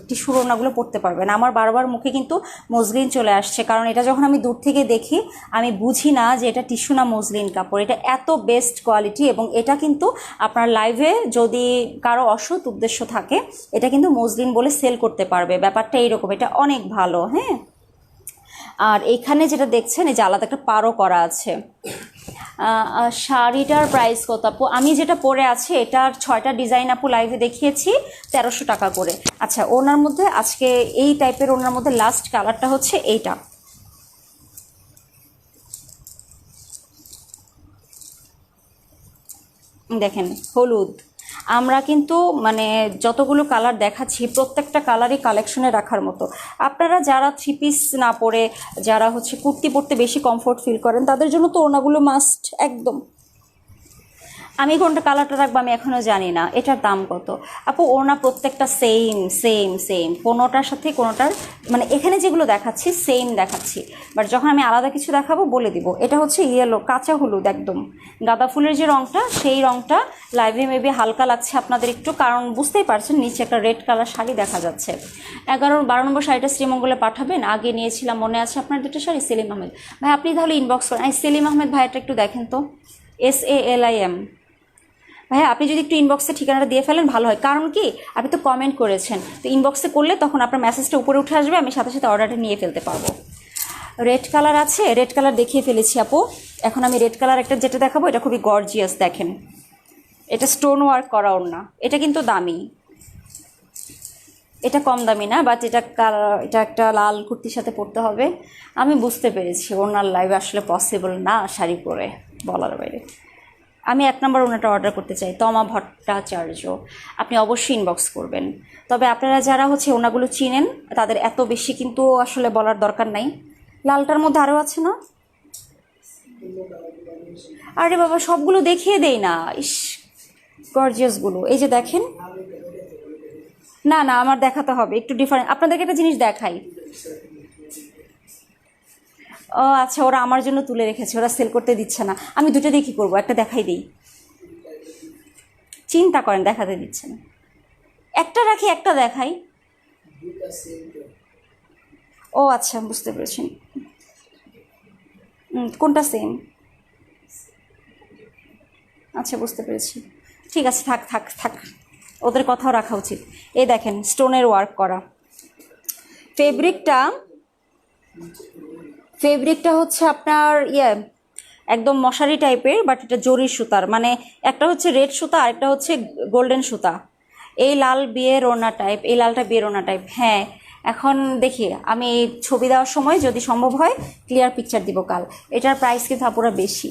টিস্যুর ওড়নাগুলো পরতে পারবেন। আমার বারবার মুখে কিন্তু মসলিন চলে আসছে, কারণ এটা যখন আমি দূর থেকে দেখি আমি বুঝি না যে এটা টিস্যু না মসলিন কাপড়। এটা এত বেস্ট কোয়ালিটি, এবং এটা কিন্তু আপনার লাইভে যদি কারো অসৎ উদ্দেশ্য থাকে এটা কিন্তু মসলিন বলে সেল করতে পারবে, ব্যাপারটা এইরকম, এটা অনেক ভালো। হ্যাঁ, আর এখানে যেটা দেখছেন এই যে আলাদা একটা পারও করা আছে। শাড়িটার প্রাইস কত আপু? আমি যেটা পরে আছি এটার 6টা ডিজাইন আপু লাইভে দেখিয়েছি 1300 টাকা করে। আচ্ছা, ওনার মধ্যে আজকে এই টাইপের ওনার মধ্যে লাস্ট কালারটা হচ্ছে এইটা, দেখেন হলুদ। আমরা কিন্তু মানে যতগুলো কালার দেখাচ্ছি প্রত্যেকটা কালারই কালেকশনে রাখার মতো। আপনারা যারা 3 পিস না পরে যারা হচ্ছে কুর্তি পরতে বেশি কমফোর্ট ফিল করেন তাদের জন্য তো ওনাগুলো মাস্ট একদম। আমি কোনটা কালারটা রাখবো আমি এখনো জানি না। এটার দাম কত আপু? ওড়না প্রত্যেকটা সেম সেম সেম, কোনোটার সাথে কোনোটার মানে এখানে যেগুলো দেখাচ্ছি সেম দেখাচ্ছি, বাট যখন আমি আলাদা কিছু দেখাবো বলে দিব। এটা হচ্ছে ইয়েলো, কাঁচা হলুদ, একদম গাঁদা ফুলের যে রঙটা সেই রঙটা লাইভে মেবি হালকা লাগছে আপনাদের একটু, কারণ বুঝতেই পারছেন নিচে একটা রেড কালার শাড়ি দেখা যাচ্ছে। 11-12 নম্বর শাড়িটা শ্রীমঙ্গলে পাঠাবেন। আগে নিয়েছিলাম, মনে আছে আপনার দুটো শাড়ি? সেলিম আহমেদ ভাই, আপনি তাহলে ইনবক্স করেন। সেলিম আহমেদ ভাইটা একটু দেখেন তো, SALIM ভাইয়া, আপনি যদি একটু ইনবক্সে ঠিকানাটা দিয়ে ফেলেন ভালো হয়, কারণ কি আপনি তো কমেন্ট করেছেন, তো ইনবক্সে করলে তখন আপনার মেসেজটা উপরে উঠে আসবে, আমি সাথে সাথে অর্ডারটা নিয়ে ফেলতে পারবো। রেড কালার আছে, রেড কালার দেখিয়ে ফেলেছি আপু। এখন আমি রেড কালার একটা যেটা দেখাবো এটা খুবই গর্জিয়াস, দেখেন এটা স্টোন ওয়ার্ক করা ওড়না, এটা কিন্তু দামি, এটা কম দামি না, বাট এটা এটা একটা লাল কুর্তির সাথে পরতে হবে। আমি বুঝতে পেরেছি ওড়নার লাইভ আসলে পসিবল না শাড়ি পরে, বলার বাইরে। আমি 1 নম্বর ওনাটা অর্ডার করতে চাই, তমা ভট্টাচার্য। আপনি অবশ্যই ইনবক্স করবেন। তবে আপনারা যারা হচ্ছে ওনাগুলো চিনেন তাদের এত বেশি কিন্তু আসলে বলার দরকার নাই। লালটার মধ্যে আরও আছে না? আরে বাবা, সবগুলো দেখিয়ে দেই না। ইস, গর্জিয়াসগুলো এই যে দেখেন। না না, আমার দেখাতে হবে একটু ডিফারেন্ট। আপনাদেরকে একটা জিনিস দেখাই। ও আচ্ছা, ওরা আমার জন্য তুলে রেখেছে, ওরা সেল করতে দিচ্ছে না। আমি দুটো দিয়ে কী করবো, একটা দেখাই দিই। চিন্তা করেন, দেখাতে দিচ্ছে না। একটা রাখি, একটা দেখাই। ও আচ্ছা, বুঝতে পেরেছি। কোনটা সেম? আচ্ছা, বুঝতে পেরেছি। ঠিক আছে, থাক থাক থাক, ওদের কথাও রাখা উচিত। এই দেখেন, স্টোনের ওয়ার্ক করা ফেব্রিকটা। ফেব্রিকটা হচ্ছে আপনার একদম মশারি টাইপের, বাট এটা জরির সুতার, মানে একটা হচ্ছে রেড সুতা আর একটা হচ্ছে গোল্ডেন সুতা। এই লাল বিয়ের ওড়না টাইপ, এই লালটা বিয়ের ওড়না টাইপ। হ্যাঁ, এখন দেখি আমি ছবি দেওয়ার সময় যদি সম্ভব হয় ক্লিয়ার পিকচার দিব কাল। এটার প্রাইস কিন্তু আপুরা বেশি।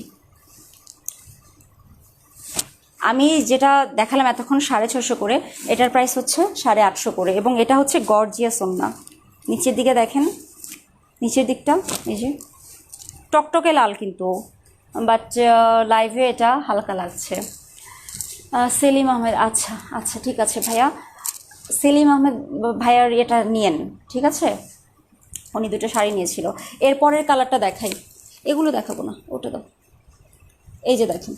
আমি যেটা দেখালাম এতক্ষণ 650 করে, এটার প্রাইস হচ্ছে 850 করে। এবং এটা হচ্ছে গর্জিয়াস ওড়না। নিচের দিকে দেখেন, নিচের দিকটা এই যে টকটকে লাল কিন্তু, বাট লাইভে এটা হালকা লাগছে। সেলিম আহমেদ, আচ্ছা আচ্ছা, ঠিক আছে ভাইয়া। সেলিম আহমেদ ভাইয়ার এটা নিয়েন, ঠিক আছে। উনি দুটো শাড়ি নিয়েছিল। এরপরের কালারটা দেখাই। এগুলো দেখাবো না, ওটা দাও। এই যে দেখেন,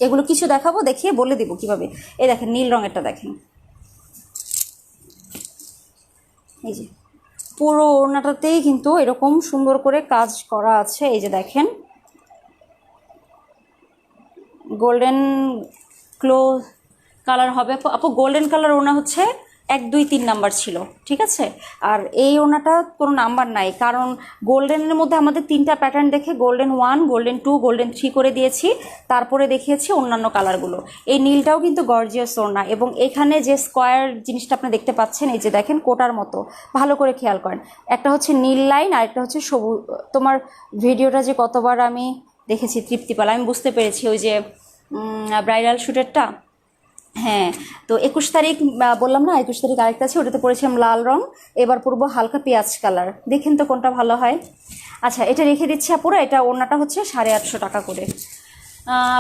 এগুলো কিছু দেখাবো, দেখিয়ে বলে দিব কিভাবে। এই দেখেন, নীল রঙেরটা দেখেন। এই যে পুরো ওড়নাটাতেই কিন্তু এরকম সুন্দর করে কাজ করা আছে। এই যে দেখেন, গোল্ডেন ক্লো কালার হবে আপু। গোল্ডেন কালার ওড়না হচ্ছে 1, 2, 3 নাম্বার ছিল, ঠিক আছে। আর এই ওড়নাটা কোনো নাম্বার নাই, কারণ গোল্ডেনের মধ্যে আমাদের 3টা প্যাটার্ন দেখে গোল্ডেন 1, গোল্ডেন 2, গোল্ডেন 3 করে দিয়েছি। তারপরে দেখিয়েছি অন্যান্য কালারগুলো। এই নীলটাও কিন্তু গর্জিয়াস ওড়না। এবং এখানে যে স্কোয়ার জিনিসটা আপনি দেখতে পাচ্ছেন, এই যে দেখেন কোটার মতো, ভালো করে খেয়াল করেন। একটা হচ্ছে নীল লাইন আর একটা হচ্ছে সবুজ। তোমার ভিডিওটা যে কতবার আমি দেখেছি তৃপ্তি পাল, আমি বুঝতে পেরেছি। ওই যে ব্রাইডাল শ্যুটেরটা, হ্যাঁ। তো 21 তারিখ বললাম না, 21 তারিখ আরেকটা আছে, ওটাতে পরেছিলাম লাল রং। এবার পরবো হালকা পেঁয়াজ কালার। দেখেন তো কোনটা ভালো হয়। আচ্ছা, এটা রেখে দিচ্ছি আপুরা। এটা ওড়নাটা হচ্ছে 850 টাকা করে।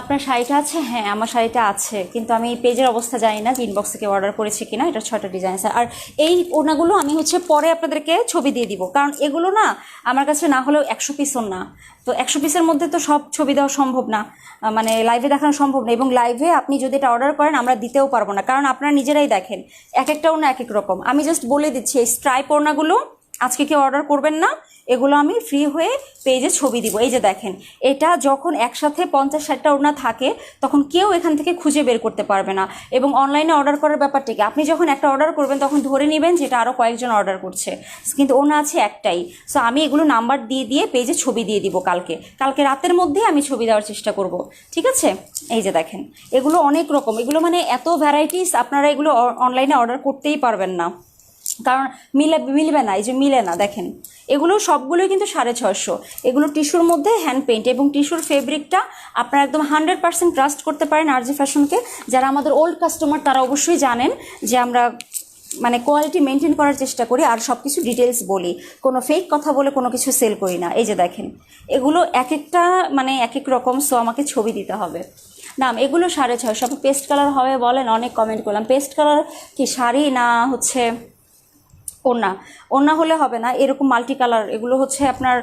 আপনার শাড়িটা আছে? হ্যাঁ, আমার শাড়িটা আছে, কিন্তু আমি পেজের অবস্থা জানি না যে ইনবক্স থেকে অর্ডার করেছে কিনা। এটা 6টা ডিজাইন আছে। আর এই ওড়নাগুলো আমি হচ্ছে পরে আপনাদেরকে ছবি দিয়ে দিব, কারণ এগুলো না আমার কাছে না হলেও 100 পিস ওড়না। তো 100 পিসের মধ্যে তো সব ছবি দেওয়া সম্ভব না, মানে লাইভে দেখানো সম্ভব না। এবং লাইভে আপনি যদি এটা অর্ডার করেন আমরা দিতেও পারবো না, কারণ আপনারা নিজেরাই দেখেন এক একটা ওড়না এক এক রকম। আমি জাস্ট বলে দিচ্ছি, এই স্ট্রাইপ ওড়নাগুলো আজকে কেউ অর্ডার করবেন না, এগুলো আমি ফ্রি হয়ে পেজে ছবি দিব। এই যে দেখেন, এটা যখন একসাথে 50-60টা ওড়না থাকে তখন কেউ এখান থেকে খুঁজে বের করতে পারবে না। এবং অনলাইনে অর্ডার করার ব্যাপারটা কি, আপনি যখন একটা অর্ডার করবেন তখন ধরে নেবেন যেটা আরও কয়েকজন অর্ডার করছে, কিন্তু ওড়না আছে একটাই। সো আমি এগুলো নাম্বার দিয়ে দিয়ে পেজে ছবি দিয়ে দিব কালকে রাতের মধ্যে আমি ছবি দেওয়ার চেষ্টা করব, ঠিক আছে। এই যে দেখেন, এগুলো অনেক রকম, এগুলো মানে এত ভ্যারাইটিস, আপনারা এগুলো অনলাইনে অর্ডার করতেই পারবেন না, কারণ মিলবে না। এই যে মিলে না, দেখেন এগুলো সবগুলোই কিন্তু 650। এগুলো টিস্যুর মধ্যে হ্যান্ড পেইন্ট, এবং টিস্যুর ফেব্রিকটা আপনারা একদম 100% ট্রাস্ট করতে পারেন আরজে ফ্যাশনকে। যারা আমাদের ওল্ড কাস্টমার তারা অবশ্যই জানেন যে আমরা মানে কোয়ালিটি মেনটেন করার চেষ্টা করি, আর সব কিছু ডিটেলস বলি, কোনো ফেক কথা বলে কোনো কিছু সেল করি না। এই যে দেখেন, এগুলো এক একটা মানে এক এক রকম, সো আমাকে ছবি দিতে হবে। নাম এগুলো 650। আপনি পেস্ট কালার হবে বলেন, অনেক কমেন্ট করলাম। পেস্ট কালার কি শাড়ি না হচ্ছে ওড়না হলে হবে না, এরকম মাল্টি কালার, এগুলো হচ্ছে আপনার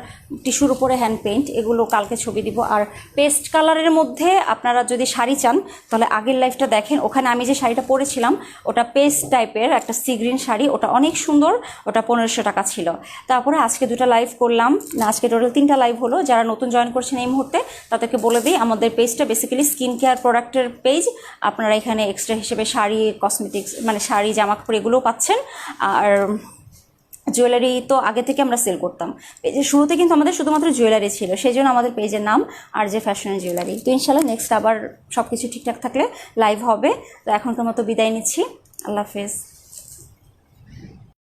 টিস্যুর উপরে হ্যান্ড পেইন্ট। এগুলো কালকে ছবি দিব। আর পেস্ট কালারের মধ্যে আপনারা যদি শাড়ি চান তাহলে আগের লাইফটা দেখেন, ওখানে আমি যে শাড়িটা পরেছিলাম ওটা পেস্ট টাইপের একটা সি গ্রিন শাড়ি, ওটা অনেক সুন্দর, ওটা 1500 টাকা ছিল। তারপরে আজকে 2টা লাইভ করলাম না, আজকে টোটাল 3টা লাইভ হলো। যারা নতুন জয়েন করছেন এই মুহূর্তে তাদেরকে বলে দিই, আমাদের পেজটা বেসিক্যালি স্কিন কেয়ার প্রোডাক্টের পেজ। আপনারা এখানে এক্সট্রা হিসেবে শাড়ি, কসমেটিক্স, মানে শাড়ি, জামা কাপড় এগুলোও পাচ্ছেন। আর জুয়েলারি তো আগে থেকে আমরা সেল করতাম। পেজের শুরুতে কিন্তু আমাদের শুধুমাত্র জুয়েলারি ছিল, সেই জন্য আমাদের পেজের নাম আরজে ফ্যাশন জুয়েলারি। তো ইনশাল্লাহ নেক্সট আবার সব কিছু ঠিকঠাক থাকলে লাইভ হবে। তো এখনকার মতো বিদায় নিচ্ছি, আল্লাহ হাফেজ।